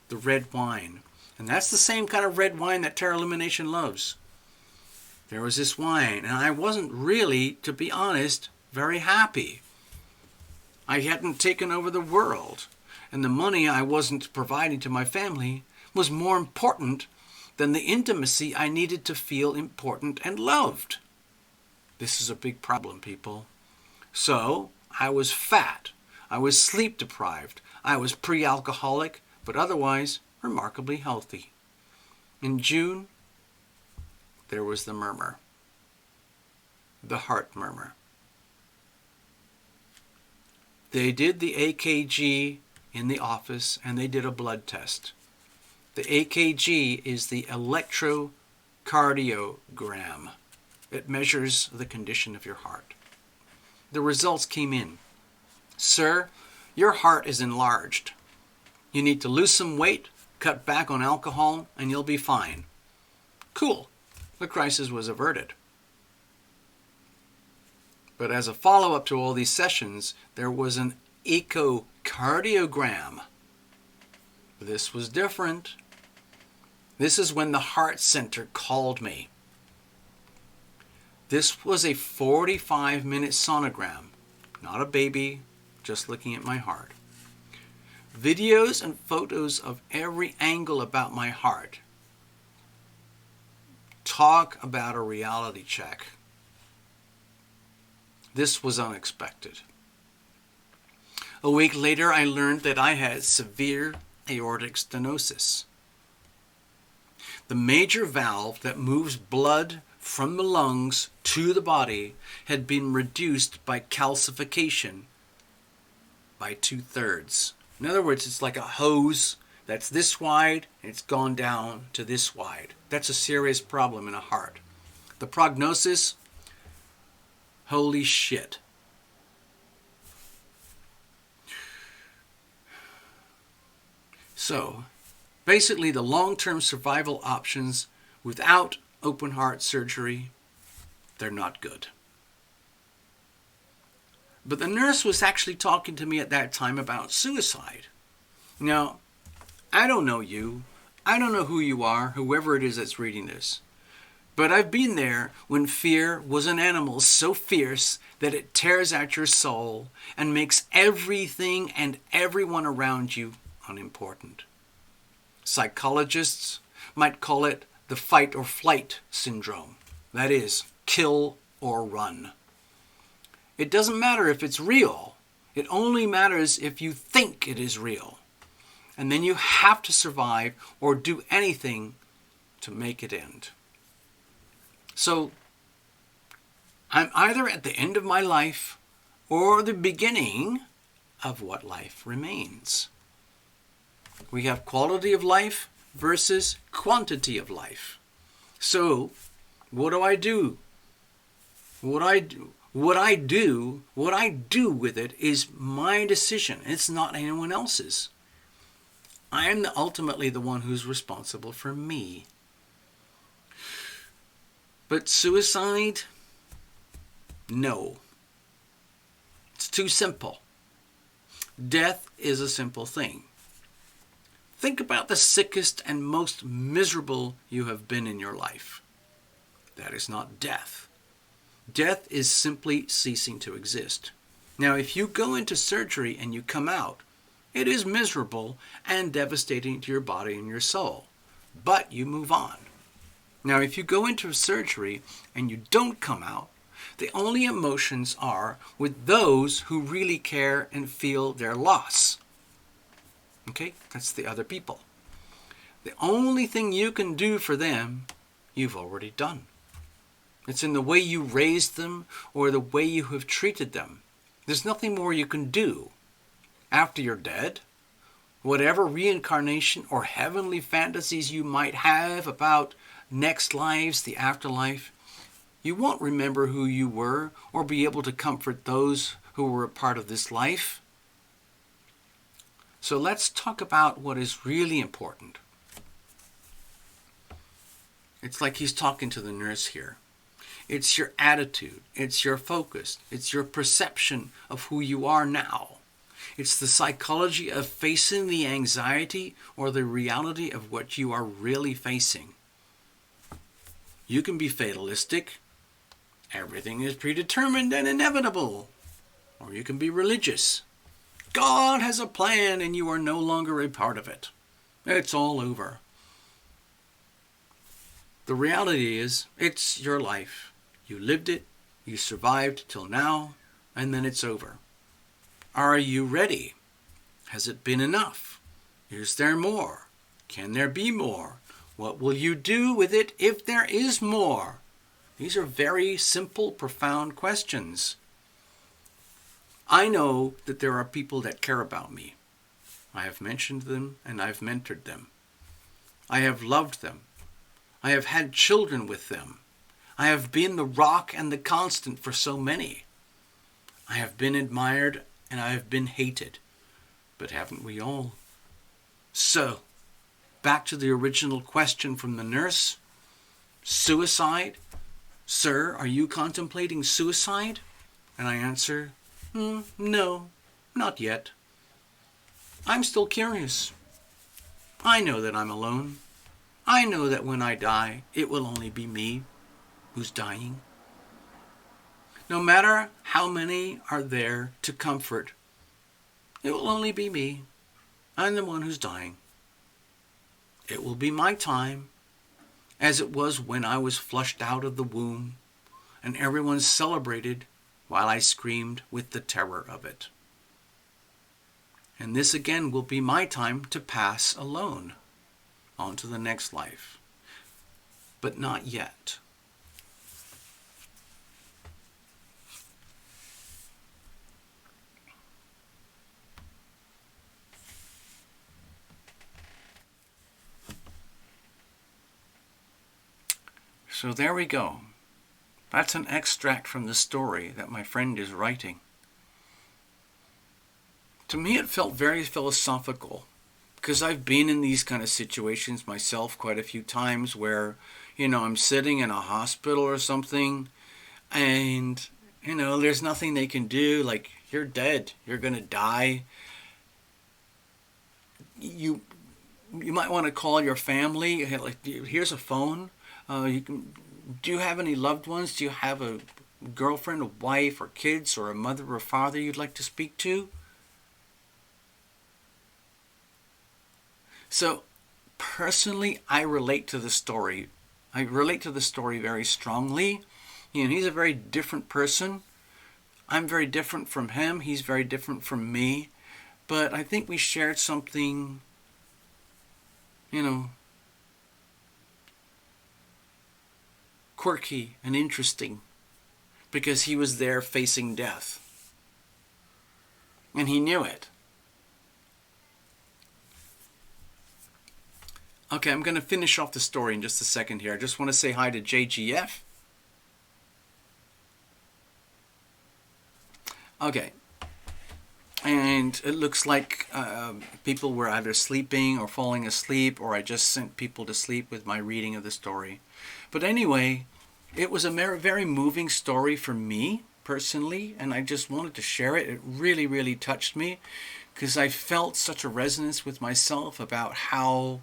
the red wine. And that's the same kind of red wine that Terra Lumination loves. There was this wine, and I wasn't really, to be honest, very happy. I hadn't taken over the world, and the money I wasn't providing to my family was more important than the intimacy I needed to feel important and loved. This is a big problem, people. So, I was fat. I was sleep deprived. I was pre-alcoholic, but otherwise remarkably healthy. In June, there was the murmur. The heart murmur. They did the AKG in the office, and they did a blood test. The AKG is the electrocardiogram. It measures the condition of your heart. The results came in. "Sir, your heart is enlarged. You need to lose some weight, cut back on alcohol, and you'll be fine." Cool. The crisis was averted. But as a follow-up to all these sessions, there was an echocardiogram. This was different. This is when the heart center called me. This was a 45-minute sonogram, not a baby, just looking at my heart. Videos and photos of every angle about my heart. Talk about a reality check. This was unexpected. A week later, I learned that I had severe aortic stenosis. The major valve that moves blood from the lungs to the body had been reduced by calcification by 2/3. In other words, it's like a hose that's this wide and it's gone down to this wide. That's a serious problem in a heart. The prognosis, holy shit. So, basically the long-term survival options without open heart surgery, they're not good. But the nurse was actually talking to me at that time about suicide. Now, I don't know you. I don't know who you are, whoever it is that's reading this. But I've been there when fear was an animal so fierce that it tears at your soul and makes everything and everyone around you unimportant. Psychologists might call it the fight or flight syndrome. That is, kill or run. It doesn't matter if it's real. It only matters if you think it is real. And then you have to survive or do anything to make it end. So, I'm either at the end of my life or the beginning of what life remains. We have quality of life versus quantity of life. So, what do I do? What I do with it is my decision. It's not anyone else's. I am ultimately the one who's responsible for me. But suicide? No. It's too simple. Death is a simple thing. Think about the sickest and most miserable you have been in your life. That is not death. Death is simply ceasing to exist. Now, if you go into surgery and you come out, it is miserable and devastating to your body and your soul. But you move on. Now, if you go into surgery and you don't come out, the only emotions are with those who really care and feel their loss. Okay? That's the other people. The only thing you can do for them, you've already done. It's in the way you raised them or the way you have treated them. There's nothing more you can do. After you're dead, whatever reincarnation or heavenly fantasies you might have about next lives, the afterlife, you won't remember who you were or be able to comfort those who were a part of this life. So let's talk about what is really important. It's like he's talking to the nurse here. It's your attitude, it's your focus, it's your perception of who you are now. It's the psychology of facing the anxiety or the reality of what you are really facing. You can be fatalistic. Everything is predetermined and inevitable. Or you can be religious. God has a plan and you are no longer a part of it. It's all over. The reality is, it's your life. You lived it, you survived till now, and then it's over. Are you ready? Has it been enough? Is there more? Can there be more? What will you do with it if there is more? These are very simple, profound questions. I know that there are people that care about me. I have mentioned them and I've mentored them. I have loved them. I have had children with them. I have been the rock and the constant for so many. I have been admired and I have been hated. But haven't we all? So, back to the original question from the nurse. Suicide? Sir, are you contemplating suicide? And I answer, no, not yet. I'm still curious. I know that I'm alone. I know that when I die, it will only be me who's dying. No matter how many are there to comfort, it will only be me. I'm the one who's dying. It will be my time, as it was when I was flushed out of the womb, and everyone celebrated while I screamed with the terror of it. And this again will be my time to pass alone on to the next life. But not yet. So there we go. That's an extract from the story that my friend is writing. To me, it felt very philosophical, because I've been in these kind of situations myself quite a few times where, I'm sitting in a hospital or something, and, there's nothing they can do. Like, you're dead. You're going to die. You might want to call your family. Like, here's a phone. Do you have any loved ones? Do you have a girlfriend, a wife, or kids, or a mother or father you'd like to speak to? So, personally, I relate to the story. I relate to the story very strongly. He's a very different person. I'm very different from him. He's very different from me. But I think we shared something, quirky and interesting, because he was there facing death. And he knew it. Okay, I'm going to finish off the story in just a second here. I just want to say hi to JGF. Okay. And it looks like people were either sleeping or falling asleep, or I just sent people to sleep with my reading of the story. But anyway, it was a very moving story for me, personally, and I just wanted to share it. It really, really touched me, because I felt such a resonance with myself about how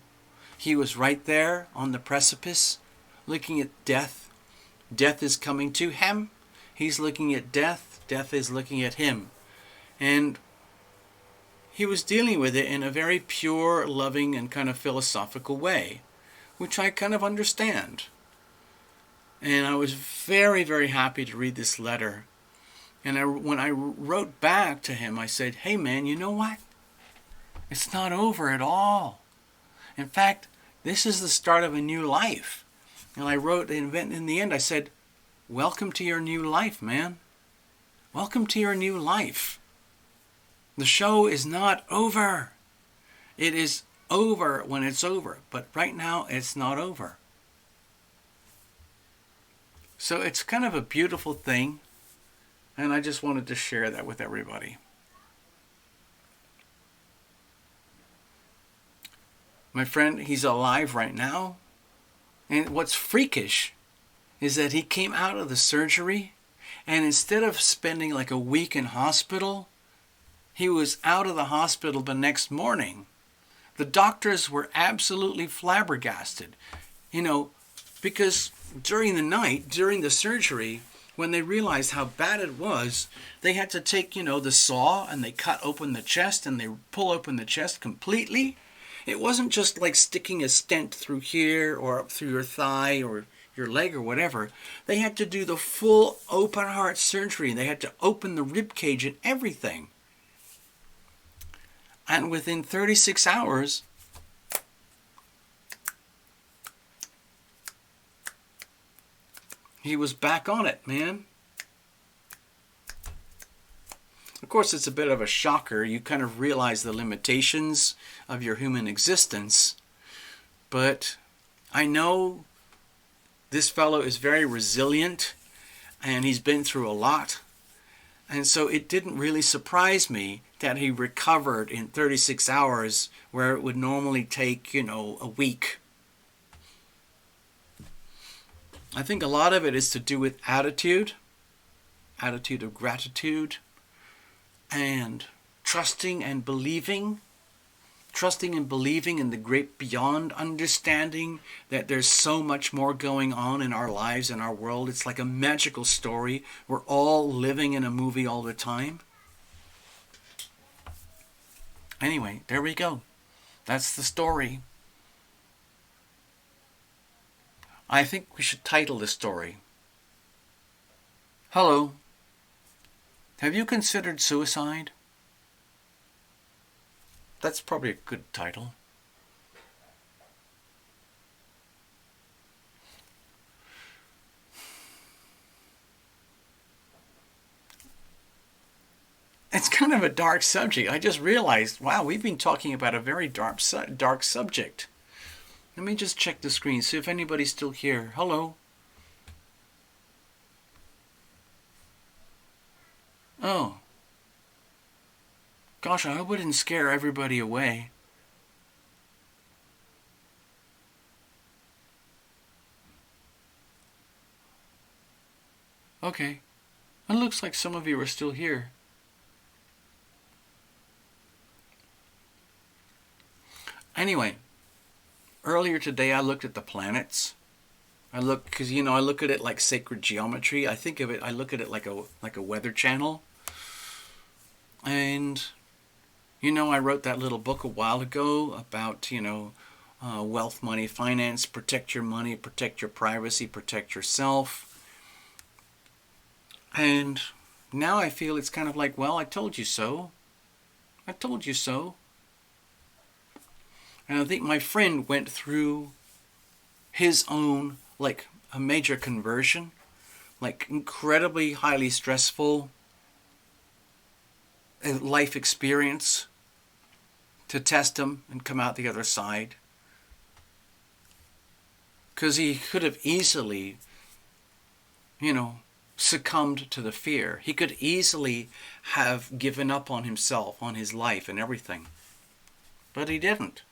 he was right there on the precipice, looking at death. Death is coming to him. He's looking at death. Death is looking at him. And he was dealing with it in a very pure, loving, and kind of philosophical way, which I kind of understand. And I was very, very happy to read this letter. And when I wrote back to him, I said, hey man, you know what? It's not over at all. In fact, this is the start of a new life. And I wrote in the end, I said, welcome to your new life, man. Welcome to your new life. The show is not over. It is over when it's over. But right now, it's not over. So it's kind of a beautiful thing. And I just wanted to share that with everybody. My friend, he's alive right now. And what's freakish is that he came out of the surgery, and instead of spending like a week in hospital, he was out of the hospital the next morning. The doctors were absolutely flabbergasted, because during the night, during the surgery, when they realized how bad it was, they had to take, the saw, and they cut open the chest, and they pull open the chest completely. It wasn't just like sticking a stent through here or up through your thigh or your leg or whatever. They had to do the full open heart surgery. They had to open the rib cage and everything. And within 36 hours, he was back on it, man. Of course, it's a bit of a shocker. You kind of realize the limitations of your human existence. But I know this fellow is very resilient, and he's been through a lot. And so it didn't really surprise me that he recovered in 36 hours, where it would normally take, a week. I think a lot of it is to do with attitude of gratitude, and trusting and believing in the great beyond, understanding that there's so much more going on in our lives and our world. It's like a magical story. We're all living in a movie all the time. Anyway, there we go. That's the story. I think we should title the story, Hello. Have you considered suicide? That's probably a good title. It's kind of a dark subject. I just realized, wow, we've been talking about a very dark subject. Let me just check the screen, see if anybody's still here. Hello. Oh, gosh, I hope it didn't scare everybody away. Okay, it looks like some of you are still here. Anyway, earlier today I looked at the planets. I look because I look at it like sacred geometry. I look at it like a weather channel. And I wrote that little book a while ago about wealth, money, finance. Protect your money, protect your privacy, protect yourself. And now I feel it's kind of like, well, I told you so. I told you so. And I think my friend went through his own, like, a major conversion, like incredibly highly stressful life experience to test him and come out the other side. Because he could have easily, succumbed to the fear. He could easily have given up on himself, on his life and everything. But he didn't.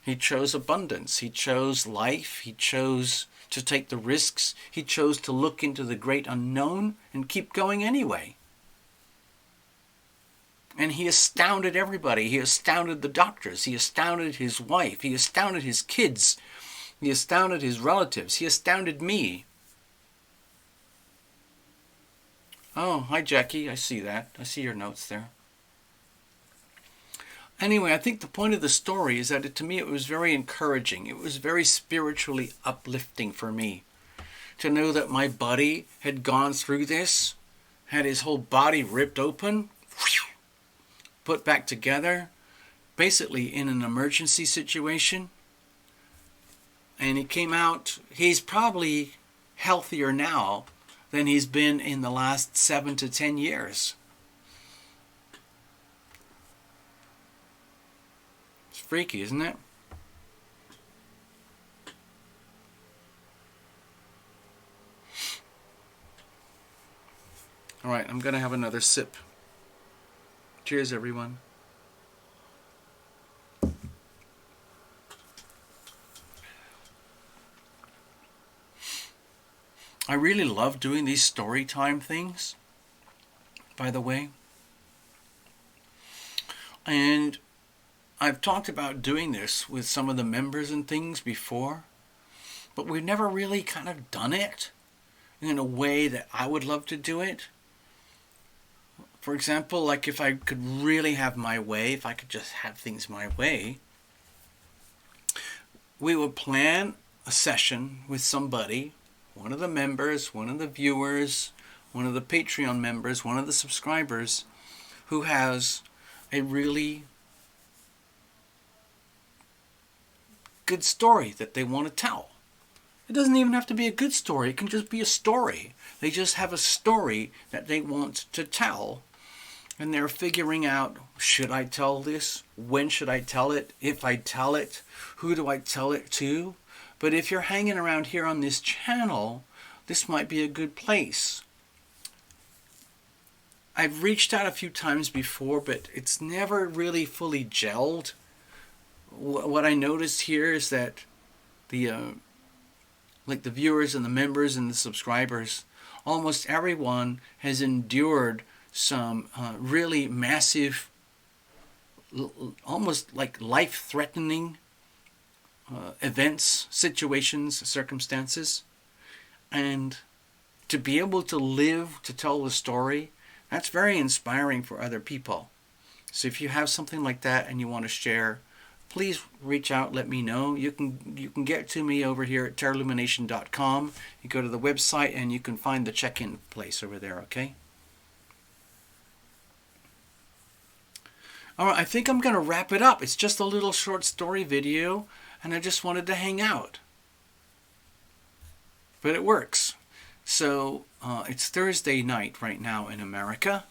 He chose abundance. He chose life. He chose to take the risks. He chose to look into the great unknown and keep going anyway. And he astounded everybody. He astounded the doctors. He astounded his wife. He astounded his kids. He astounded his relatives. He astounded me. Oh, hi Jackie. I see that. I see your notes there. Anyway, I think the point of the story is that to me it was very encouraging. It was very spiritually uplifting for me to know that my buddy had gone through this, had his whole body ripped open, put back together, basically in an emergency situation. And he came out, he's probably healthier now than he's been in the last 7 to 10 years. It's freaky, isn't it? All right, I'm going to have another sip. Cheers, everyone. I really love doing these story time things, by the way. And I've talked about doing this with some of the members and things before, but we've never really kind of done it in a way that I would love to do it. For example, like if I could really have my way, if I could just have things my way, we would plan a session with somebody, one of the members, one of the viewers, one of the Patreon members, one of the subscribers, who has a really good story that they want to tell. It doesn't even have to be a good story. It can just be a story. They just have a story that they want to tell. And they're figuring out, should I tell this? When should I tell it? If I tell it, who do I tell it to? But if you're hanging around here on this channel, this might be a good place. I've reached out a few times before, but it's never really fully gelled. What I noticed here is that the viewers and the members and the subscribers, almost everyone has endured some really massive, almost like life-threatening events, situations, circumstances. And to be able to live, to tell the story, that's very inspiring for other people. So if you have something like that and you want to share, please reach out, let me know. You can get to me over here at terralumination.com. You go to the website and you can find the check-in place over there, okay? All right, I think I'm going to wrap it up. It's just a little short story video, and I just wanted to hang out. But it works. So it's Thursday night right now in America,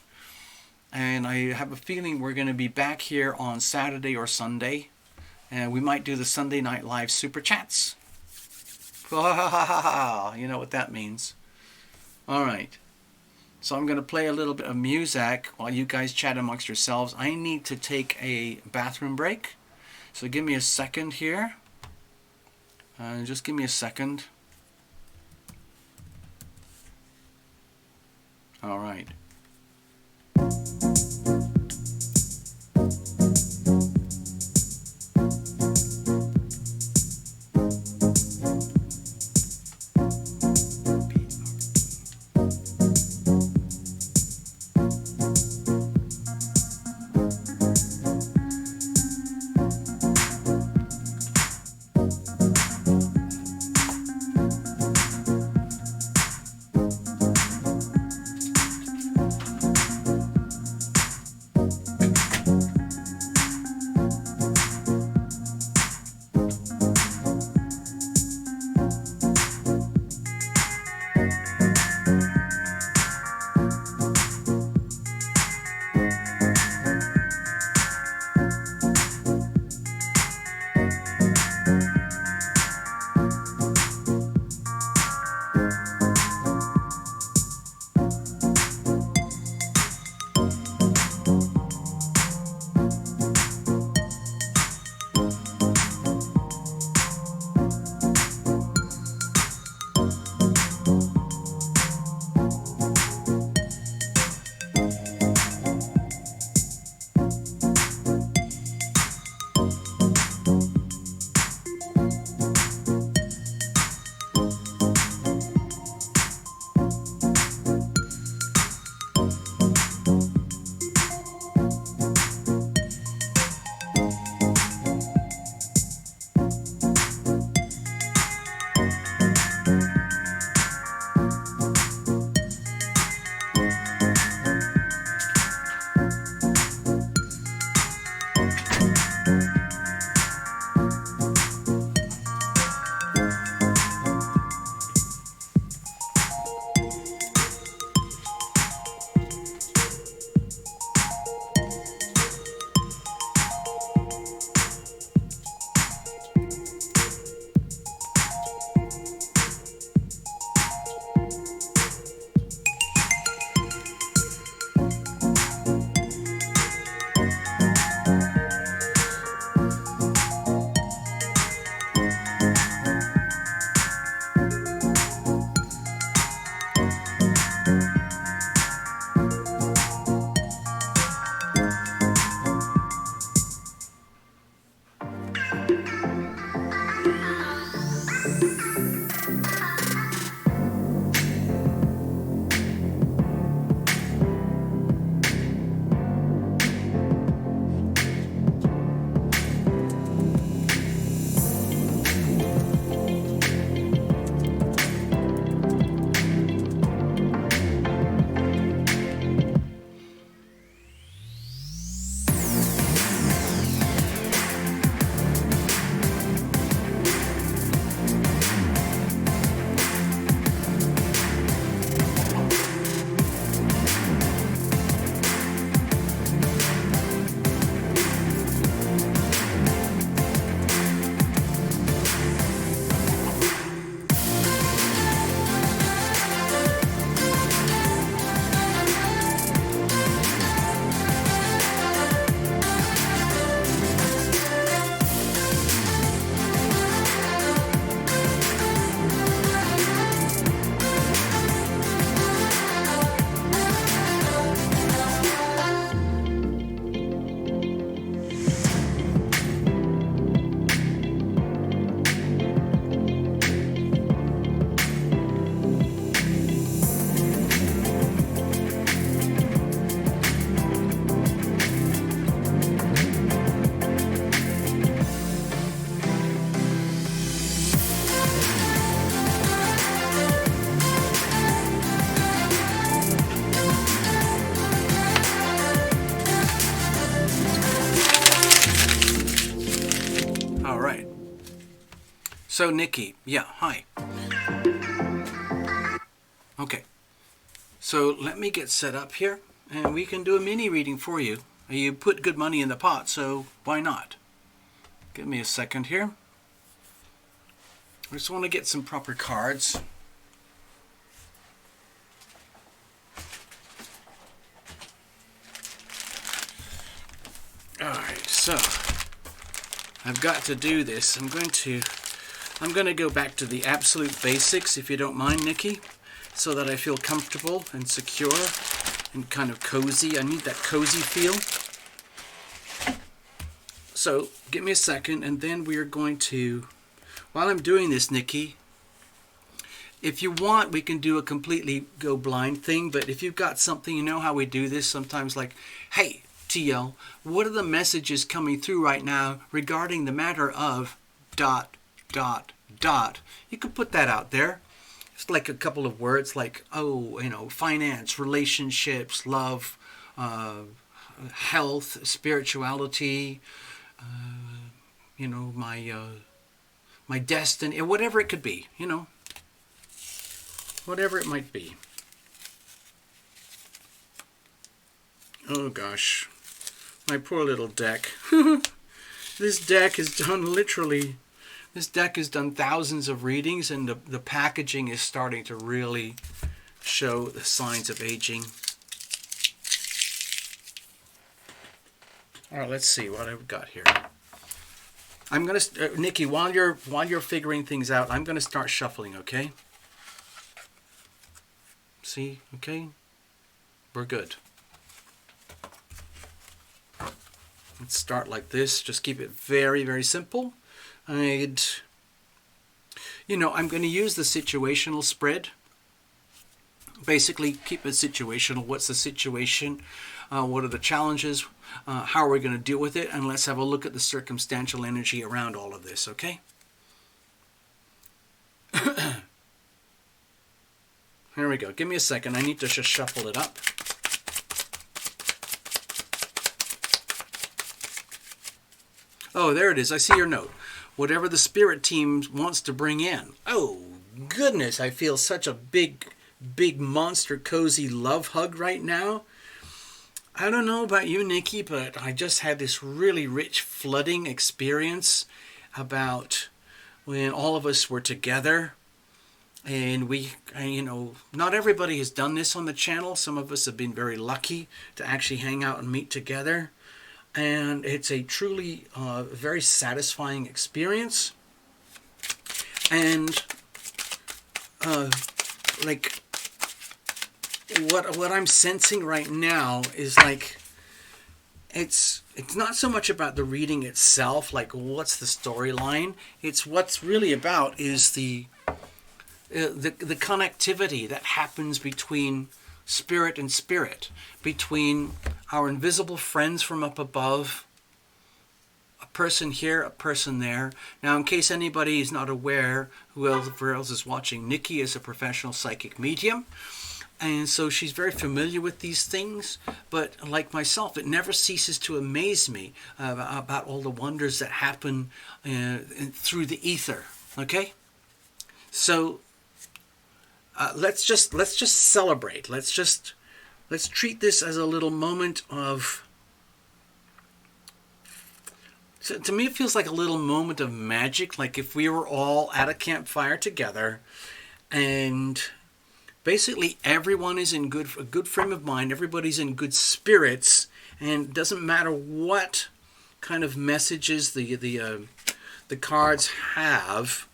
and I have a feeling we're going to be back here on Saturday or Sunday, and we might do the Sunday Night Live Super Chats. You know what that means. All right. So I'm going to play a little bit of music while you guys chat amongst yourselves. I need to take a bathroom break. So give me a second here. Just give me a second. All right. So Nikki, yeah, hi. Okay, so let me get set up here and we can do a mini reading for you. You put good money in the pot, so why not? Give me a second here. I just want to get some proper cards. So I've got to do this. I'm going to go back to the absolute basics, if you don't mind, Nikki, so that I feel comfortable and secure and kind of cozy. I need that cozy feel. So give me a second, and then we are going to, while I'm doing this, Nikki, if you want, we can do a completely go blind thing, but if you've got something, you know how we do this sometimes, like, hey, TL, what are the messages coming through right now regarding the matter of ... You could put that out there. It's like a couple of words like, oh, you know, finance, relationships, love, health, spirituality, you know, my destiny, whatever it could be, you know, whatever it might be. Oh gosh, my poor little deck. This deck is done literally, this deck has done thousands of readings, and the packaging is starting to really show the signs of aging. All right, let's see what I've got here. I'm gonna, Nikki, while you're figuring things out, I'm gonna start shuffling. Okay. See, okay, we're good. Let's start like this. Just keep it very, very simple. And, you know, I'm going to use the situational spread. Basically, keep it situational. What's the situation? What are the challenges? How are we going to deal with it? And let's have a look at the circumstantial energy around all of this, okay? Here we go. Give me a second. I need to just shuffle it up. Oh, there it is. I see your note. Whatever the spirit team wants to bring in. Oh, goodness. I feel such a big, big monster cozy love hug right now. I don't know about you, Nikki, but I just had this really rich flooding experience about when all of us were together. And we, you know, not everybody has done this on the channel. Some of us have been very lucky to actually hang out and meet together. And it's a truly very satisfying experience. And like what I'm sensing right now is like it's not so much about the reading itself, like what's the storyline. It's what's really about is the connectivity that happens between spirit and spirit, between our invisible friends from up above, a person here, a person there. Now, in case anybody is not aware, whoever else is watching, Nikki is a professional psychic medium, and so she's very familiar with these things. But like myself, it never ceases to amaze me about all the wonders that happen through the ether. Okay, so let's just celebrate. Let's treat this as a little moment of. So to me, it feels like a little moment of magic, like if we were all at a campfire together, and basically everyone is in a good frame of mind. Everybody's in good spirits, and it doesn't matter what kind of messages the cards have.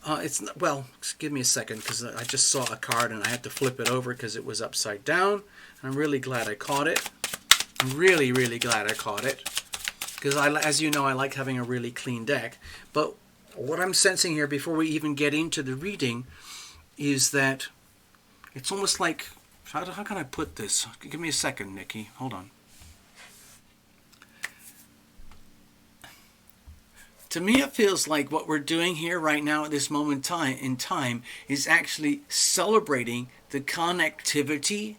It's not, well, give me a second, because I just saw a card and I had to flip it over because it was upside down. I'm really glad I caught it. I'm really, really glad I caught it, because as you know, I like having a really clean deck. But what I'm sensing here before we even get into the reading is that it's almost like, how can I put this? Give me a second, Nikki. Hold on. To me, it feels like what we're doing here right now at this moment in time is actually celebrating the connectivity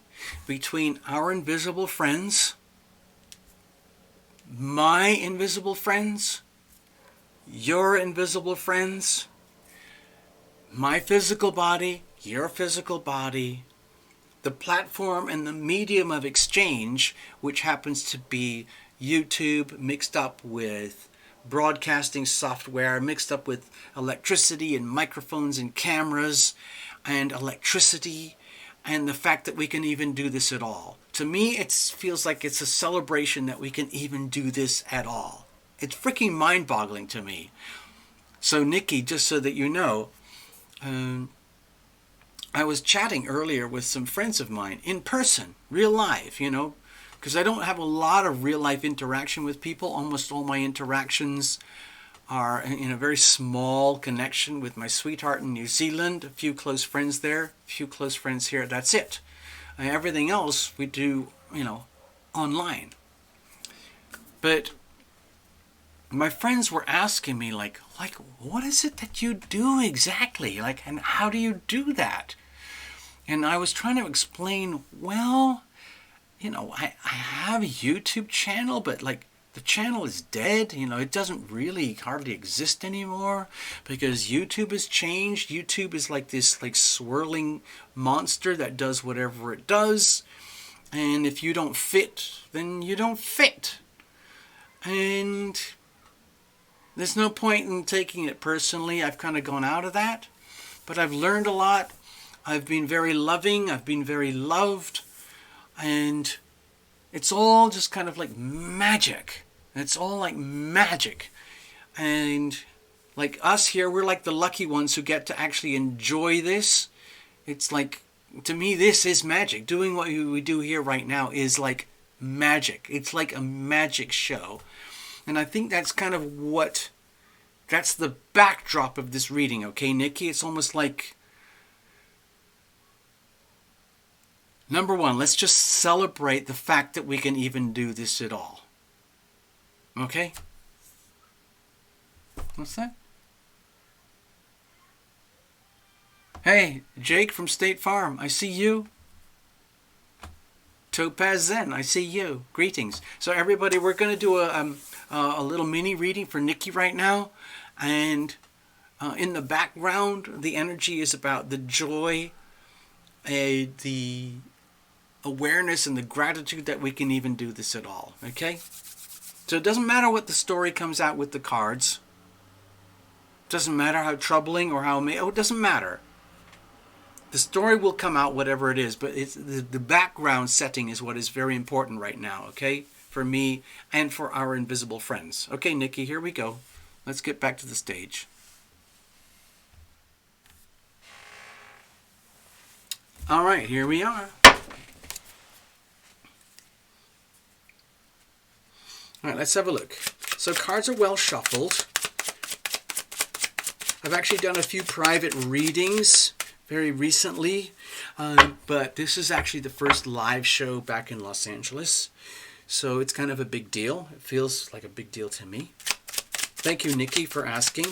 between our invisible friends, my invisible friends, your invisible friends, my physical body, your physical body, the platform and the medium of exchange, which happens to be YouTube mixed up with broadcasting software, mixed up with electricity and microphones and cameras and electricity, and the fact that we can even do this at all. To me, it feels like it's a celebration that we can even do this at all. It's freaking mind-boggling to me. So Nikki, just so that you know, I was chatting earlier with some friends of mine in person, real life, because I don't have a lot of real life interaction with people. Almost all my interactions are in a very small connection with my sweetheart in New Zealand, a few close friends there, a few close friends here. That's it. Everything else we do, online. But my friends were asking me like, what is it that you do exactly? And how do you do that? And I was trying to explain, well, I have a YouTube channel, but the channel is dead. It doesn't really hardly exist anymore because YouTube has changed. YouTube is like this swirling monster that does whatever it does. And if you don't fit, then you don't fit. And there's no point in taking it personally. I've kind of gone out of that. But I've learned a lot. I've been very loving. I've been very loved. And it's all just kind of like magic. It's all like magic. And like us here, we're like the lucky ones who get to actually enjoy this. It's like, to me, this is magic. Doing what we do here right now is like magic. It's like a magic show. And I think that's kind of that's the backdrop of this reading, okay, Nikki? It's almost like, number one, let's just celebrate the fact that we can even do this at all. Okay? What's that? Hey, Jake from State Farm, I see you. Topaz Zen, I see you. Greetings. So everybody, we're going to do a little mini reading for Nikki right now. And in the background, the energy is about the joy, the awareness, and the gratitude that we can even do this at all. Okay? So it doesn't matter what the story comes out with the cards. It doesn't matter how troubling or how... it doesn't matter. The story will come out whatever it is, but it's the background setting is what is very important right now, okay? For me and for our invisible friends. Okay, Nikki, here we go. Let's get back to the stage. All right, here we are. All right, let's have a look. So cards are well shuffled. I've actually done a few private readings very recently, but this is actually the first live show back in Los Angeles, so it's kind of a big deal. It feels like a big deal to me. Thank you, Nikki, for asking.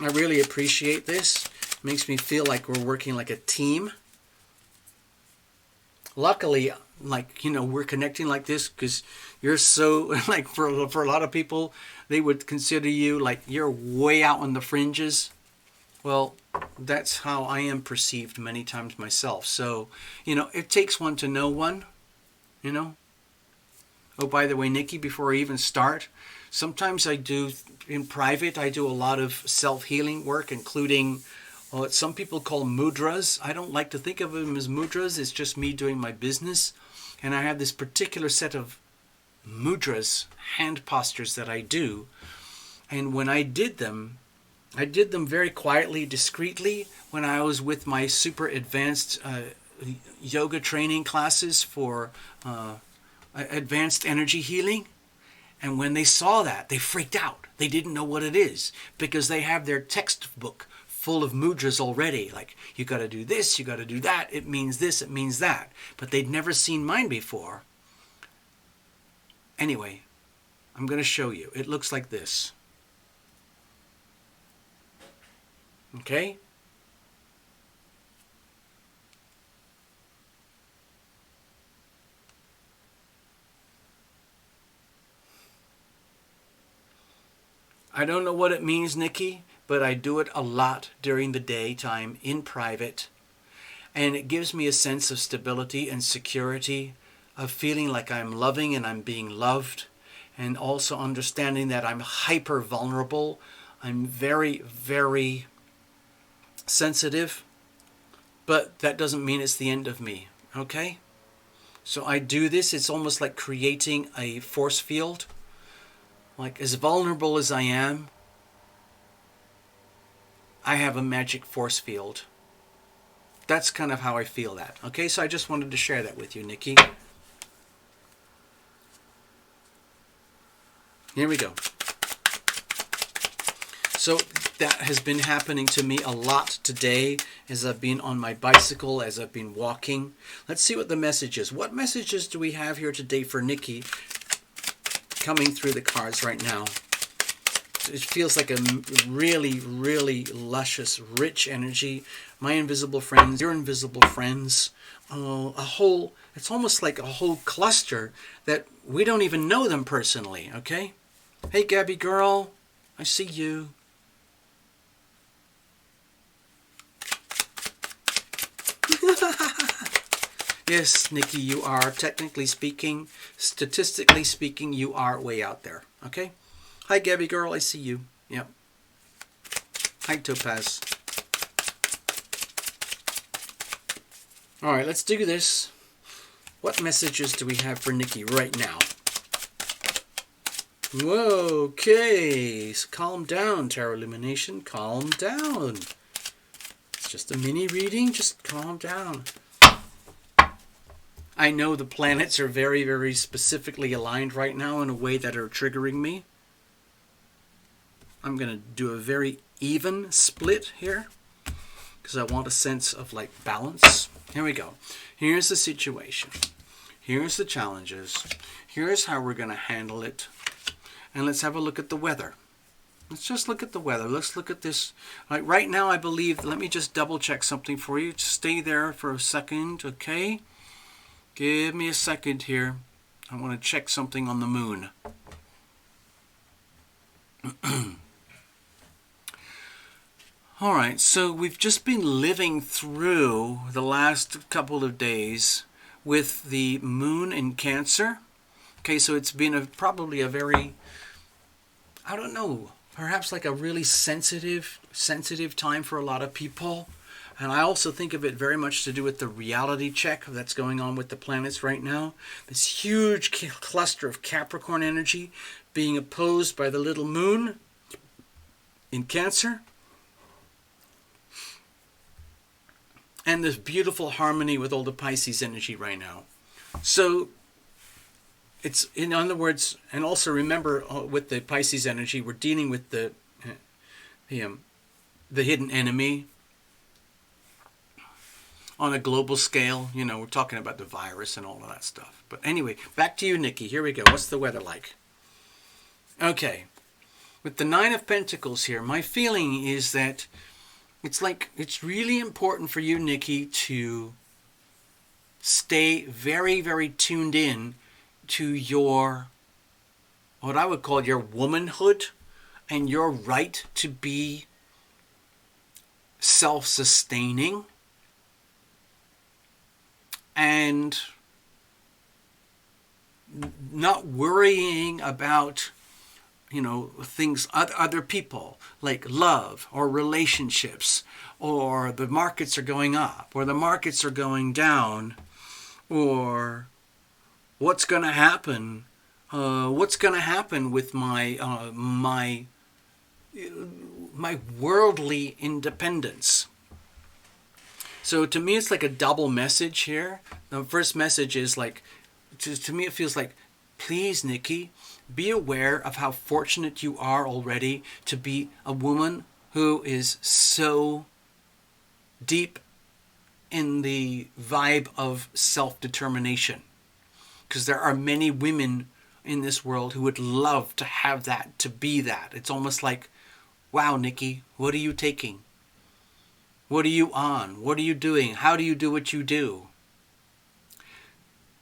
I really appreciate this. It makes me feel like we're working like a team. Luckily, we're connecting like this because you're so, for a lot of people, they would consider you like you're way out on the fringes. Well, that's how I am perceived many times myself. So, it takes one to know one, Oh, by the way, Nikki, before I even start, sometimes I do, in private, I do a lot of self-healing work, including what some people call mudras. I don't like to think of them as mudras. It's just me doing my business. And I have this particular set of mudras, hand postures that I do. And when I did them very quietly, discreetly, when I was with my super advanced yoga training classes for advanced energy healing. And when they saw that, they freaked out. They didn't know what it is because they have their textbook full of mudras already. Like, you got to do this, you got to do that. It means this, it means that. But they'd never seen mine before. Anyway, I'm going to show you. It looks like this. Okay? I don't know what it means, Nikki, but I do it a lot during the daytime in private. And it gives me a sense of stability and security, of feeling like I'm loving and I'm being loved, and also understanding that I'm hyper vulnerable. I'm very, very sensitive, but that doesn't mean it's the end of me, okay? So I do this. It's almost like creating a force field like as vulnerable as I am, I have a magic force field. That's kind of how I feel that. Okay, so I just wanted to share that with you, Nikki. Here we go. So that has been happening to me a lot today as I've been on my bicycle, as I've been walking. Let's see what the message is. What messages do we have here today for Nikki coming through the cards right now? It feels like a really, really luscious, rich energy. My invisible friends, your invisible friends, it's almost like a whole cluster that we don't even know them personally, okay? Hey, Gabby girl, I see you. Yes, Nikki, you are, technically speaking, statistically speaking, you are way out there, okay? Hi, Gabby girl, I see you. Yep. Hi, Topaz. All right, let's do this. What messages do we have for Nikki right now? Whoa, okay. So calm down, Tarot Lumination. Calm down. It's just a mini reading. Just calm down. I know the planets are very, very specifically aligned right now in a way that are triggering me. I'm going to do a very even split here because I want a sense of like balance. Here we go. Here's the situation. Here's the challenges. Here's how we're going to handle it. And let's have a look at the weather. Let's just look at the weather. Let's look at this. Like right now, I believe, let me just double check something for you. Just stay there for a second, okay? Give me a second here. I want to check something on the moon. All right, so we've just been living through the last couple of days with the moon in Cancer. Okay, so it's been probably a very, I don't know, perhaps like a really sensitive time for a lot of people. And I also think of it very much to do with the reality check that's going on with the planets right now. This huge cluster of Capricorn energy being opposed by the little moon in Cancer. And this beautiful harmony with all the Pisces energy right now. So it's, in other words, and also remember with the Pisces energy, we're dealing with the hidden enemy on a global scale. You know, we're talking about the virus and all of that stuff. But anyway, back to you, Nikki. Here we go. What's the weather like? Okay. With the Nine of Pentacles here, my feeling is that it's really important for you, Nikki, to stay very, very tuned in to your, what I would call your womanhood and your right to be self-sustaining and not worrying about, you know, things, other people, like love or relationships, or the markets are going up or the markets are going down, or what's going to happen with my worldly independence. So to me, it's like a double message here. The first message is like, to me, it feels like, please, Nikki, be aware of how fortunate you are already to be a woman who is so deep in the vibe of self-determination. Because there are many women in this world who would love to have that, to be that. It's almost like, wow, Nikki, what are you taking? What are you on? What are you doing? How do you do what you do?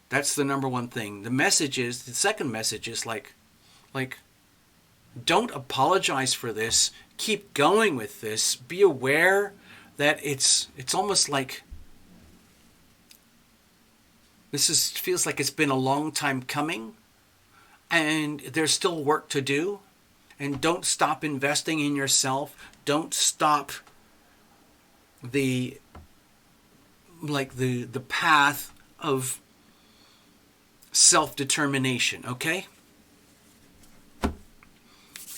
That's the number one thing. The second message is like, don't apologize for this. Keep going with this. Be aware that it's almost like feels like it's been a long time coming, and there's still work to do. And don't stop investing in yourself. Don't stop the path of self-determination, okay?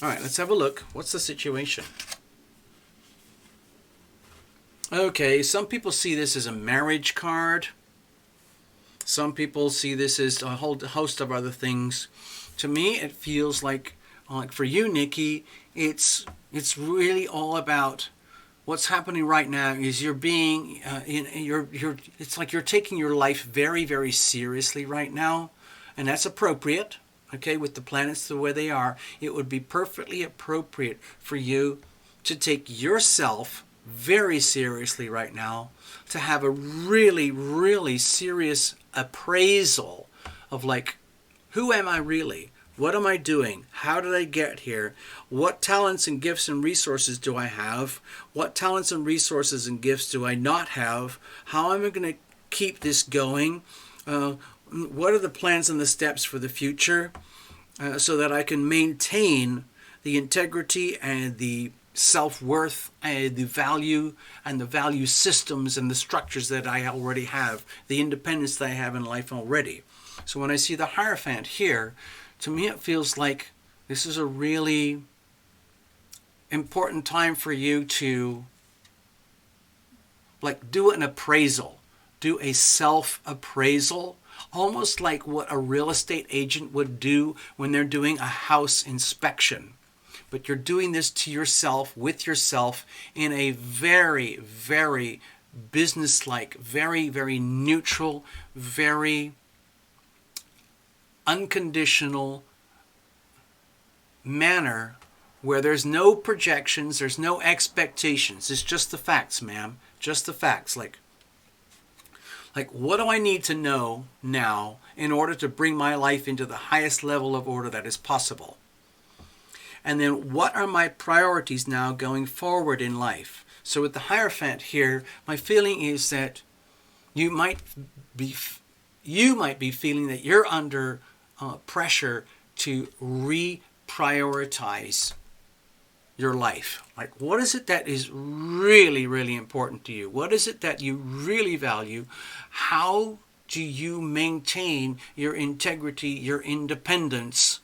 All right, let's have a look. What's the situation? Okay, some people see this as a marriage card. Some people see this as a whole host of other things. To me, it feels like for you, Nikki, it's really all about what's happening right now. Is you're being it's like you're taking your life very, very seriously right now, and that's appropriate. Okay, with the planets the way they are, it would be perfectly appropriate for you to take yourself very seriously right now, to have a really, really serious appraisal of like, who am I really? What am I doing? How did I get here? What talents and gifts and resources do I have? What talents and resources and gifts do I not have? How am I going to keep this going? What are the plans and the steps for the future so that I can maintain the integrity and the self-worth and the value systems and the structures that I already have, the independence that I have in life already. So when I see the Hierophant here, to me it feels like this is a really important time for you to like do an appraisal, do a self-appraisal, almost like what a real estate agent would do when they're doing a house inspection. But you're doing this to yourself, with yourself, in a very, very business-like, very, very neutral, very unconditional manner where there's no projections, there's no expectations. It's just the facts, ma'am. Just the facts. Like what do I need to know now in order to bring my life into the highest level of order that is possible? And then what are my priorities now going forward in life? So with the Hierophant here, my feeling is that you might be feeling that you're under pressure to reprioritize your life. Like, what is it that is really, really important to you? What is it that you really value? How do you maintain your integrity, your independence,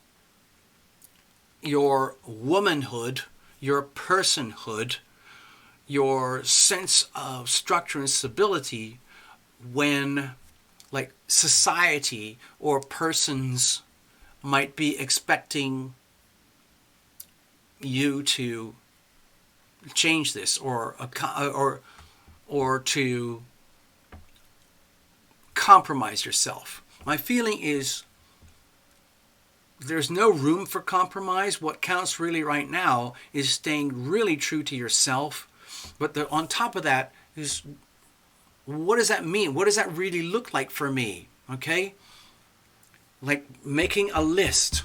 your womanhood, your personhood, your sense of structure and stability when like society or persons might be expecting you to change this or to compromise yourself? My feeling is there's no room for compromise. What counts really right now is staying really true to yourself. But on top of that is, what does that mean? What does that really look like for me? Okay? Like making a list.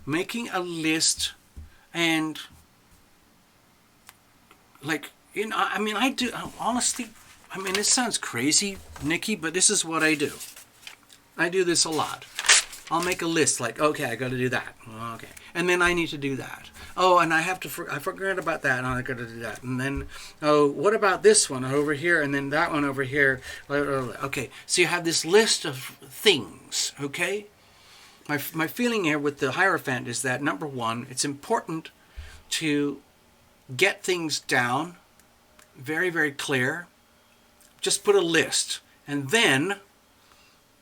Making a list and like, you know, I mean, I do, honestly, I mean, it sounds crazy, Nikki, but this is what I do. I do this a lot. I'll make a list like, okay, I got to do that. Okay. And then I need to do that. Oh, and I forgot about that, and I got to do that. And then, oh, what about this one over here, and then that one over here? Okay, so you have this list of things, okay? My feeling here with the Hierophant is that, number one, it's important to get things down, very, very clear. Just put a list. And then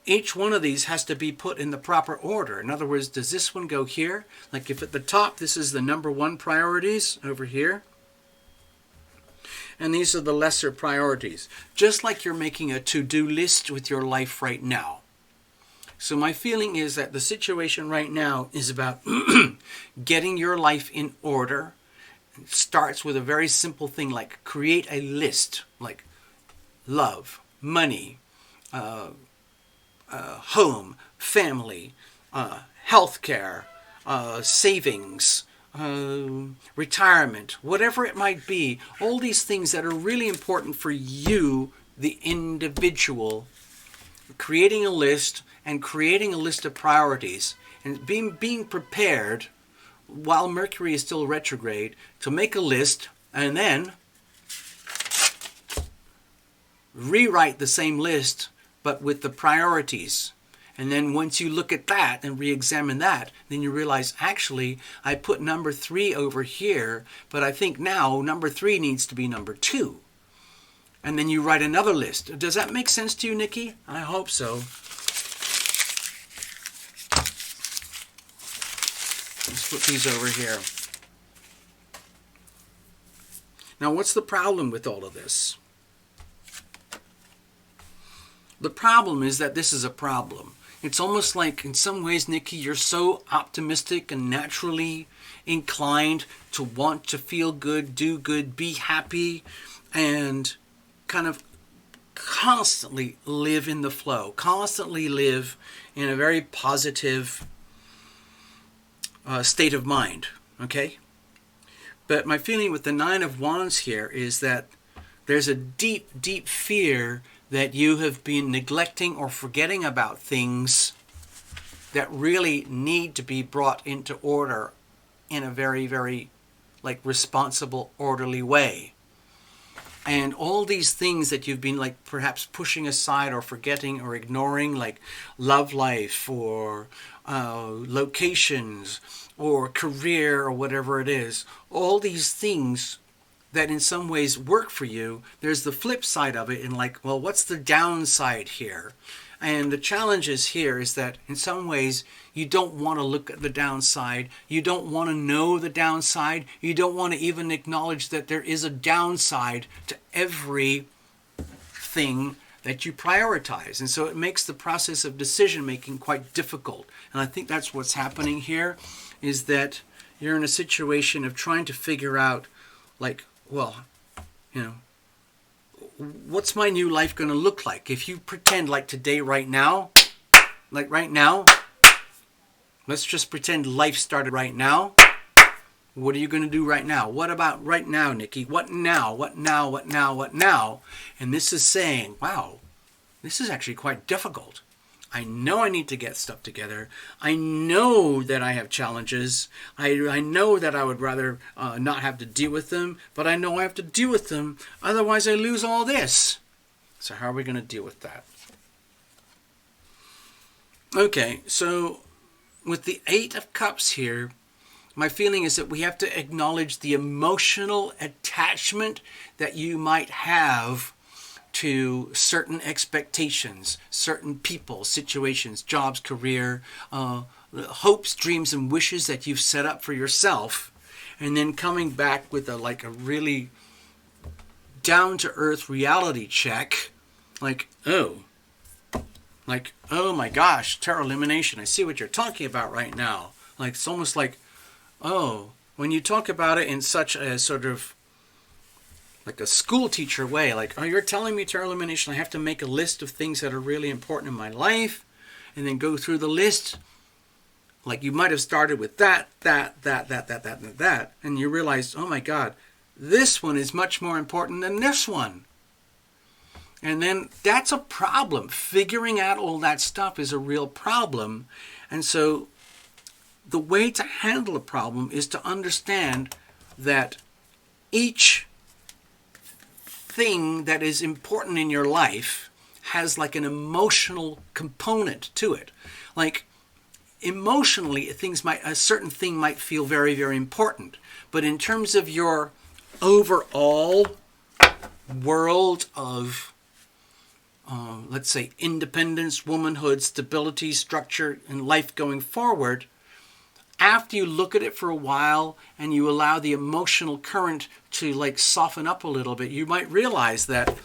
each one of these has to be put in the proper order. In other words, does this one go here? Like if at the top, this is the number one priorities over here. And these are the lesser priorities. Just like you're making a to-do list with your life right now. So my feeling is that the situation right now is about getting your life in order. It starts with a very simple thing like create a list, like love, money, home, family, healthcare, savings, retirement, whatever it might be. All these things that are really important for you, the individual. Creating a list and creating a list of priorities and being prepared while Mercury is still retrograde to make a list and then rewrite the same list but with the priorities And then once you look at that and re-examine that, then you realize, actually, I put number 3 over here, but I think now number 3 needs to be number 2. And then you write another list. Does that make sense to you, Nikki? I hope so. Let's put these over here. Now, what's the problem with all of this? The problem is that this is a problem. It's almost like, in some ways, Nikki, you're so optimistic and naturally inclined to want to feel good, do good, be happy, and kind of constantly live in the flow, constantly live in a very positive state of mind, okay? But my feeling with the 9 of Wands here is that there's a deep, deep fear that you have been neglecting or forgetting about things that really need to be brought into order in a very, very, responsible, orderly way. And all these things that you've been, perhaps pushing aside or forgetting or ignoring, like love life or locations or career or whatever it is, all these things that in some ways work for you, there's the flip side of it, and what's the downside here? And the challenge is here is that in some ways you don't want to look at the downside, you don't want to know the downside, you don't want to even acknowledge that there is a downside to every thing that you prioritize. And so it makes the process of decision making quite difficult. And I think that's what's happening here, is that you're in a situation of trying to figure out, what's my new life going to look like? If you pretend like today, right now, let's just pretend life started right now. What are you going to do right now? What about right now, Nikki? What now? What now? What now? What now? And this is saying, wow, this is actually quite difficult. I know I need to get stuff together. I know that I have challenges. I know that I would rather not have to deal with them, but I know I have to deal with them. Otherwise, I lose all this. So how are we going to deal with that? Okay, so with the 8 of Cups here, my feeling is that we have to acknowledge the emotional attachment that you might have to certain expectations, certain people, situations, jobs, career, hopes, dreams, and wishes that you've set up for yourself, and then coming back with a really down-to-earth reality check, oh my gosh, tarot elimination, I see what you're talking about right now. It's almost like, oh, when you talk about it in such a sort of a school teacher way, oh, you're telling me, tarot elimination, I have to make a list of things that are really important in my life, and then go through the list. You might have started with that, and you realize, oh my God, this one is much more important than this one. And then that's a problem. Figuring out all that stuff is a real problem. And so the way to handle a problem is to understand that each thing that is important in your life has an emotional component to it. Emotionally, a certain thing might feel very, very important, but in terms of your overall world of let's say independence, womanhood, stability, structure, and life going forward, after you look at it for a while and you allow the emotional current to soften up a little bit, you might realize that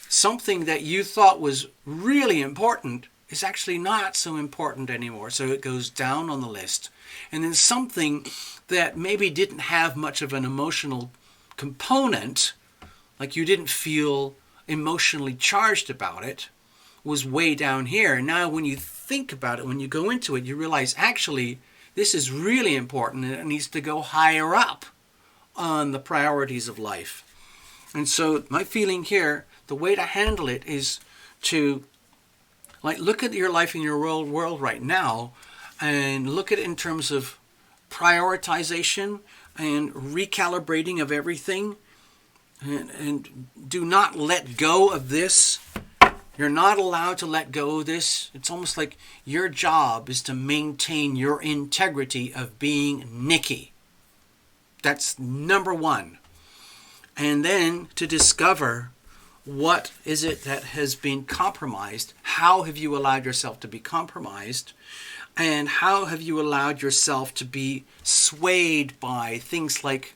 something that you thought was really important is actually not so important anymore. So it goes down on the list. And then something that maybe didn't have much of an emotional component, you didn't feel emotionally charged about it, was way down here. And now when you think about it, when you go into it, you realize actually this is really important and it needs to go higher up on the priorities of life. And so my feeling here, the way to handle it is to look at your life in your world right now and look at it in terms of prioritization and recalibrating of everything, and do not let go of this You're not allowed to let go of this. It's almost like your job is to maintain your integrity of being Nikki. That's number one. And then to discover what is it that has been compromised. How have you allowed yourself to be compromised? And how have you allowed yourself to be swayed by things like,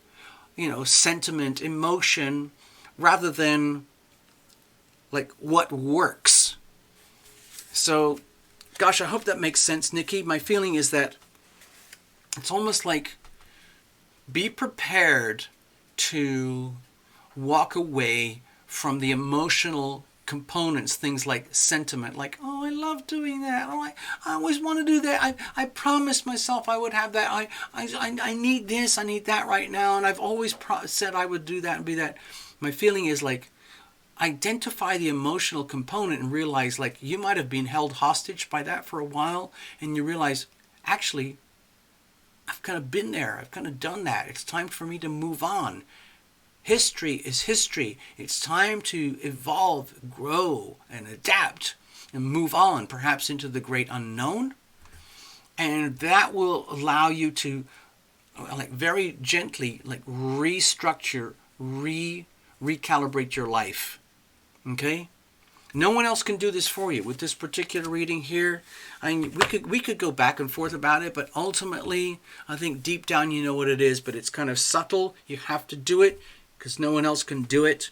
sentiment, emotion, rather than like what works? So, gosh, I hope that makes sense, Nikki. My feeling is that it's almost like be prepared to walk away from the emotional components, things like sentiment, like, oh, I love doing that. Oh, I always want to do that. I promised myself I would have that. I need this, I need that right now. And I've always said I would do that and be that. My feeling is like, identify the emotional component and realize like you might have been held hostage by that for a while, and you realize, actually, I've kind of been there. I've kind of done that. It's time for me to move on. History is history. It's time to evolve, grow, and adapt and move on, perhaps into the great unknown. And that will allow you to, like, very gently, like, restructure, recalibrate your life. Okay? No one else can do this for you. With this particular reading here, I mean, we could go back and forth about it, but ultimately, I think deep down you know what it is, but it's kind of subtle. You have to do it because no one else can do it.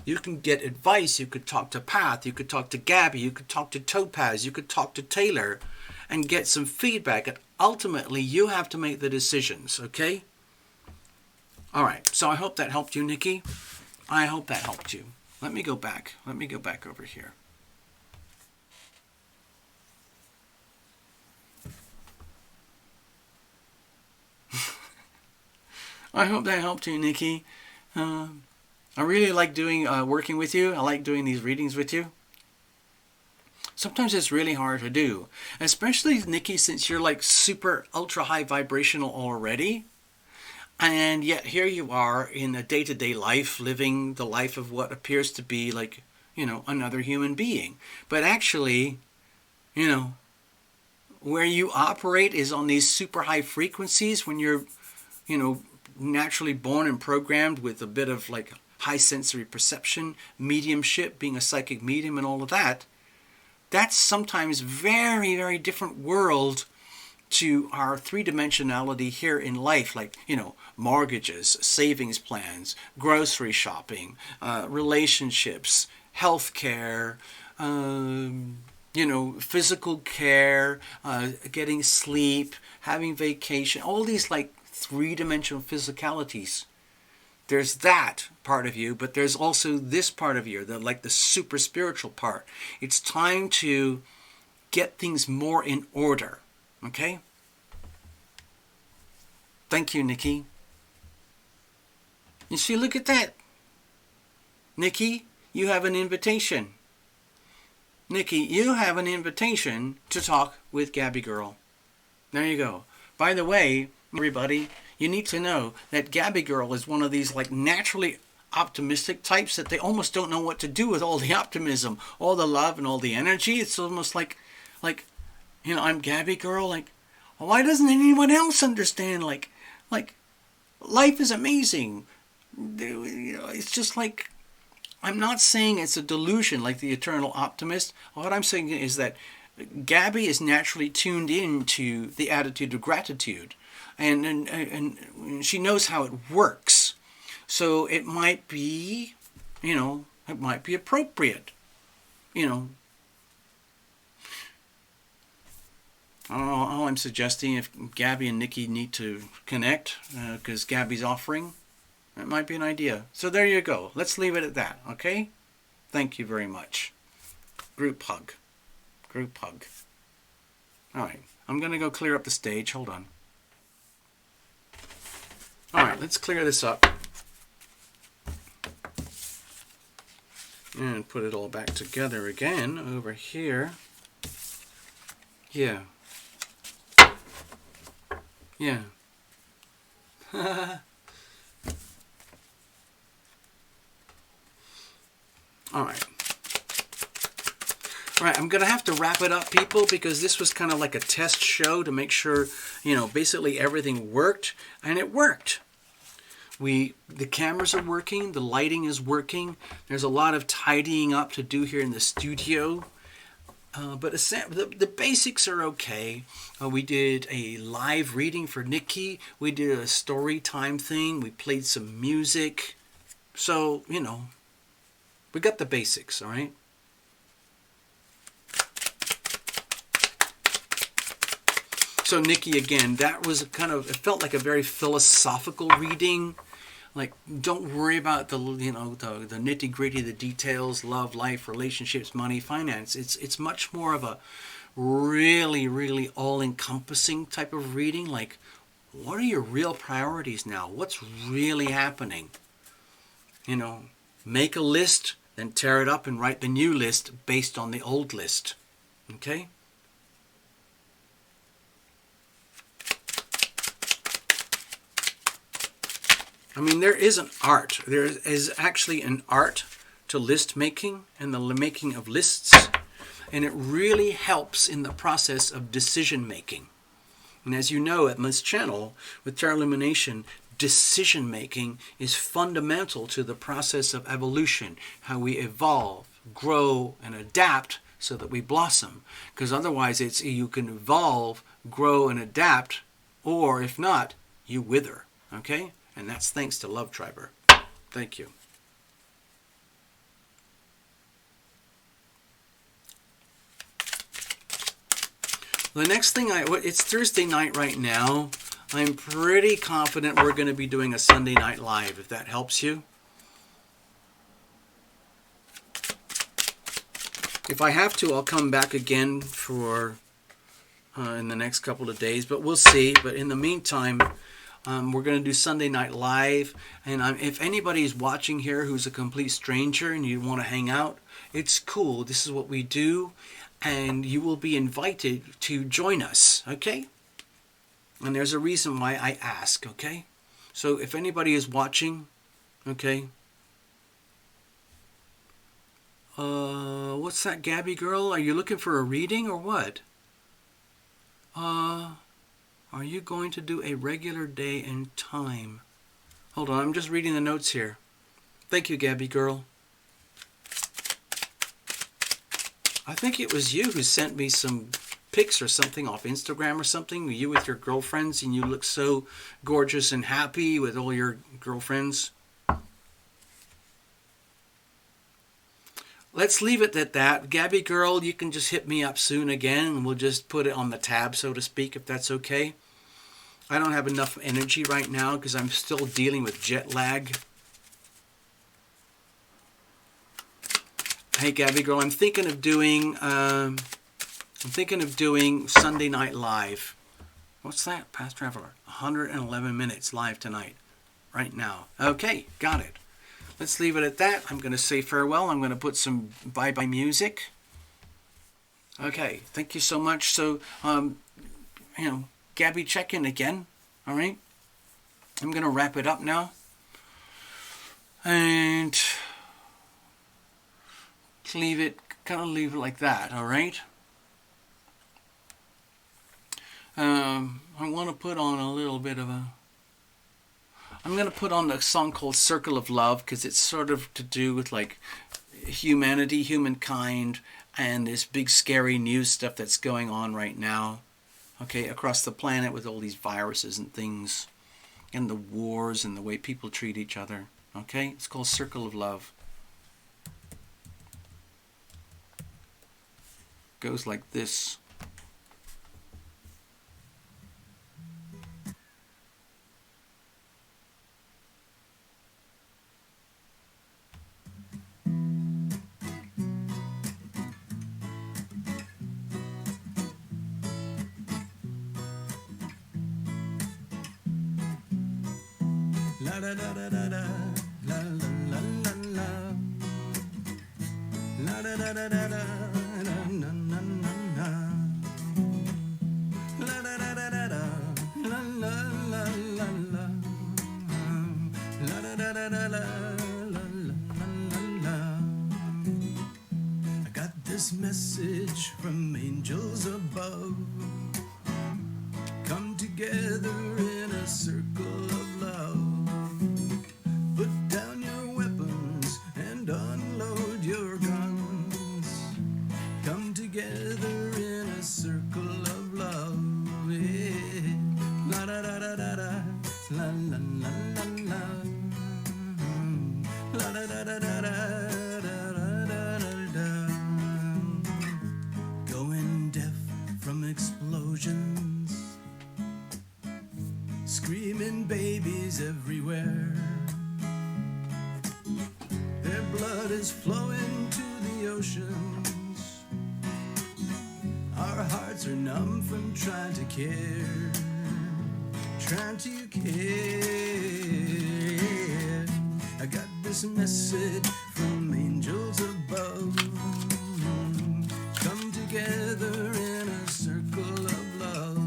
You can get advice. You could talk to Path. You could talk to Gabby. You could talk to Topaz. You could talk to Taylor and get some feedback. And ultimately, you have to make the decisions, okay? All right. So I hope that helped you, Nikki. I hope that helped you. Let me go back. Let me go back over here. I hope that helped you, Nikki. I really like doing working with you. I like doing these readings with you. Sometimes it's really hard to do, especially Nikki, since you're like super ultra high vibrational already. And yet here you are in a day-to-day life, living the life of what appears to be like, another human being. But actually, where you operate is on these super high frequencies when you're, naturally born and programmed with a bit of like high sensory perception, mediumship, being a psychic medium and all of that. That's sometimes very, very different world to our three-dimensionality here in life, like, mortgages, savings plans, grocery shopping, relationships, healthcare, physical care, getting sleep, having vacation, all these like three-dimensional physicalities. There's that part of you, but there's also this part of you, the super spiritual part. It's time to get things more in order. Okay? Thank you, Nikki. You see, look at that. Nikki, you have an invitation. Nikki, you have an invitation to talk with Gabby Girl. There you go. By the way, everybody, you need to know that Gabby Girl is one of these like naturally optimistic types that they almost don't know what to do with all the optimism, all the love and all the energy. It's almost like I'm Gabby Girl, like, why doesn't anyone else understand? Like life is amazing. It's just like, I'm not saying it's a delusion like the eternal optimist. What I'm saying is that Gabby is naturally tuned into the attitude of gratitude, and she knows how it works. So it might be, it might be appropriate, All I'm suggesting, if Gabby and Nikki need to connect, because Gabby's offering, that might be an idea. So there you go. Let's leave it at that, okay? Thank you very much. Group hug. Group hug. All right. I'm going to go clear up the stage. Hold on. All right. Let's clear this up. And put it all back together again over here. Yeah. Yeah. All right. All right, I'm going to have to wrap it up, people, because this was kind of like a test show to make sure, you know, basically everything worked, and it worked. The cameras are working, the lighting is working. There's a lot of tidying up to do here in the studio. But the basics are okay. We did a live reading for Nikki. We did a story time thing. We played some music. So, you know, we got the basics, all right? So Nikki, again, that was kind of, it felt like a very philosophical reading. Like, don't worry about the, you know, the nitty gritty, the details, love, life, relationships, money, finance. It's much more of a really, really all-encompassing type of reading. Like, what are your real priorities now? What's really happening? You know, make a list, then tear it up and write the new list based on the old list. Okay? I mean, there is an art. There is actually an art to list making and the making of lists. And it really helps in the process of decision making. And as you know, at this channel, with Tarot Lumination, decision making is fundamental to the process of evolution. How we evolve, grow, and adapt so that we blossom. Because otherwise, it's you can evolve, grow, and adapt, or if not, you wither. Okay? And that's thanks to Love Triber. Thank you. The next thing, it's Thursday night right now. I'm pretty confident we're going to be doing a Sunday night live, if that helps you. If I have to, I'll come back again for in the next couple of days, but we'll see. But in the meantime, we're going to do Sunday Night Live, and if anybody's watching here who's a complete stranger and you want to hang out, it's cool. This is what we do, and you will be invited to join us, okay? And there's a reason why I ask, okay? So if anybody is watching, okay? What's that, Gabby girl? Are you looking for a reading or what? Are you going to do a regular day and time? Hold on, I'm just reading the notes here. Thank you, Gabby girl. I think it was you who sent me some pics or something off Instagram or something. You with your girlfriends, and you look so gorgeous and happy with all your girlfriends. Let's leave it at that. Gabby girl, you can just hit me up soon again, and we'll just put it on the tab, so to speak, if that's okay. I don't have enough energy right now because I'm still dealing with jet lag. Hey, Gabby girl, I'm thinking of doing Sunday Night Live. What's that, Past Traveler? 111 minutes live tonight, right now. Okay, got it. Let's leave it at that. I'm going to say farewell. I'm going to put some bye-bye music. Okay, thank you so much. So, Gabby, check in again. All right? I'm going to wrap it up now. And leave it like that, all right? I want to put on a little bit of a... I'm going to put on a song called Circle of Love because it's sort of to do with like humanity, humankind, and this big scary news stuff that's going on right now, okay, across the planet with all these viruses and things and the wars and the way people treat each other, okay? It's called Circle of Love. Goes like this. La da da da da da, la la la la la, la da da da da da, na na na na, la da da da da da, la la la la la, la da da da da la la la la la. I got this message La la la la la. La da da da da da. Going deaf from explosions, screaming babies everywhere. Their blood is flowing to the oceans. Our hearts are numb from trying to care, trying to care. I got this message from angels above. Come together in a circle of love.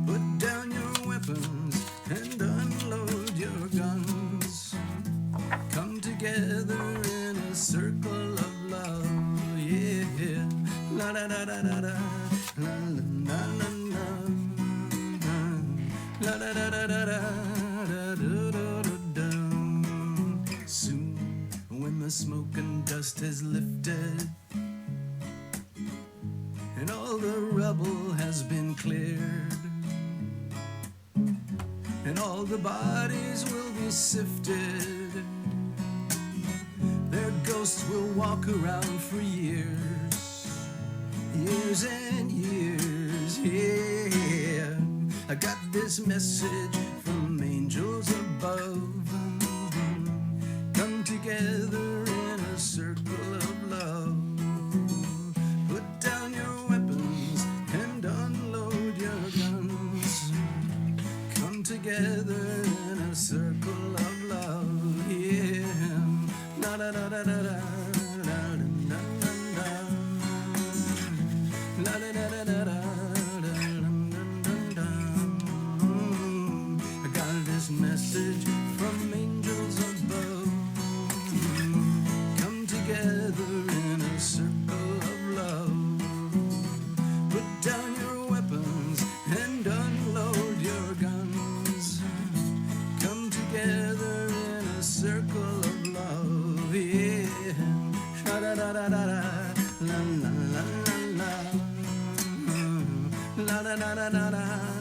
Put down your weapons and unload your guns. Come together in a circle of love. Yeah. La da da da da da. La la la la la. La da da da da da. Soon, when the smoke and dust has lifted and all the rubble has been cleared, and all the bodies will be sifted, their ghosts will walk around for years, years and years. Yeah, I got this message from angels above. Come together in a circle of love. Put down your weapons and unload your guns. Come together in a circle of love. Yeah. La da da da da da. La da da da da. La da da da da. I got this message from angels above. Come together in a circle of love. Put down your weapons and unload your guns. Come together in a circle of love. Yeah. Da da da da da. La la la la la. La da da da da da.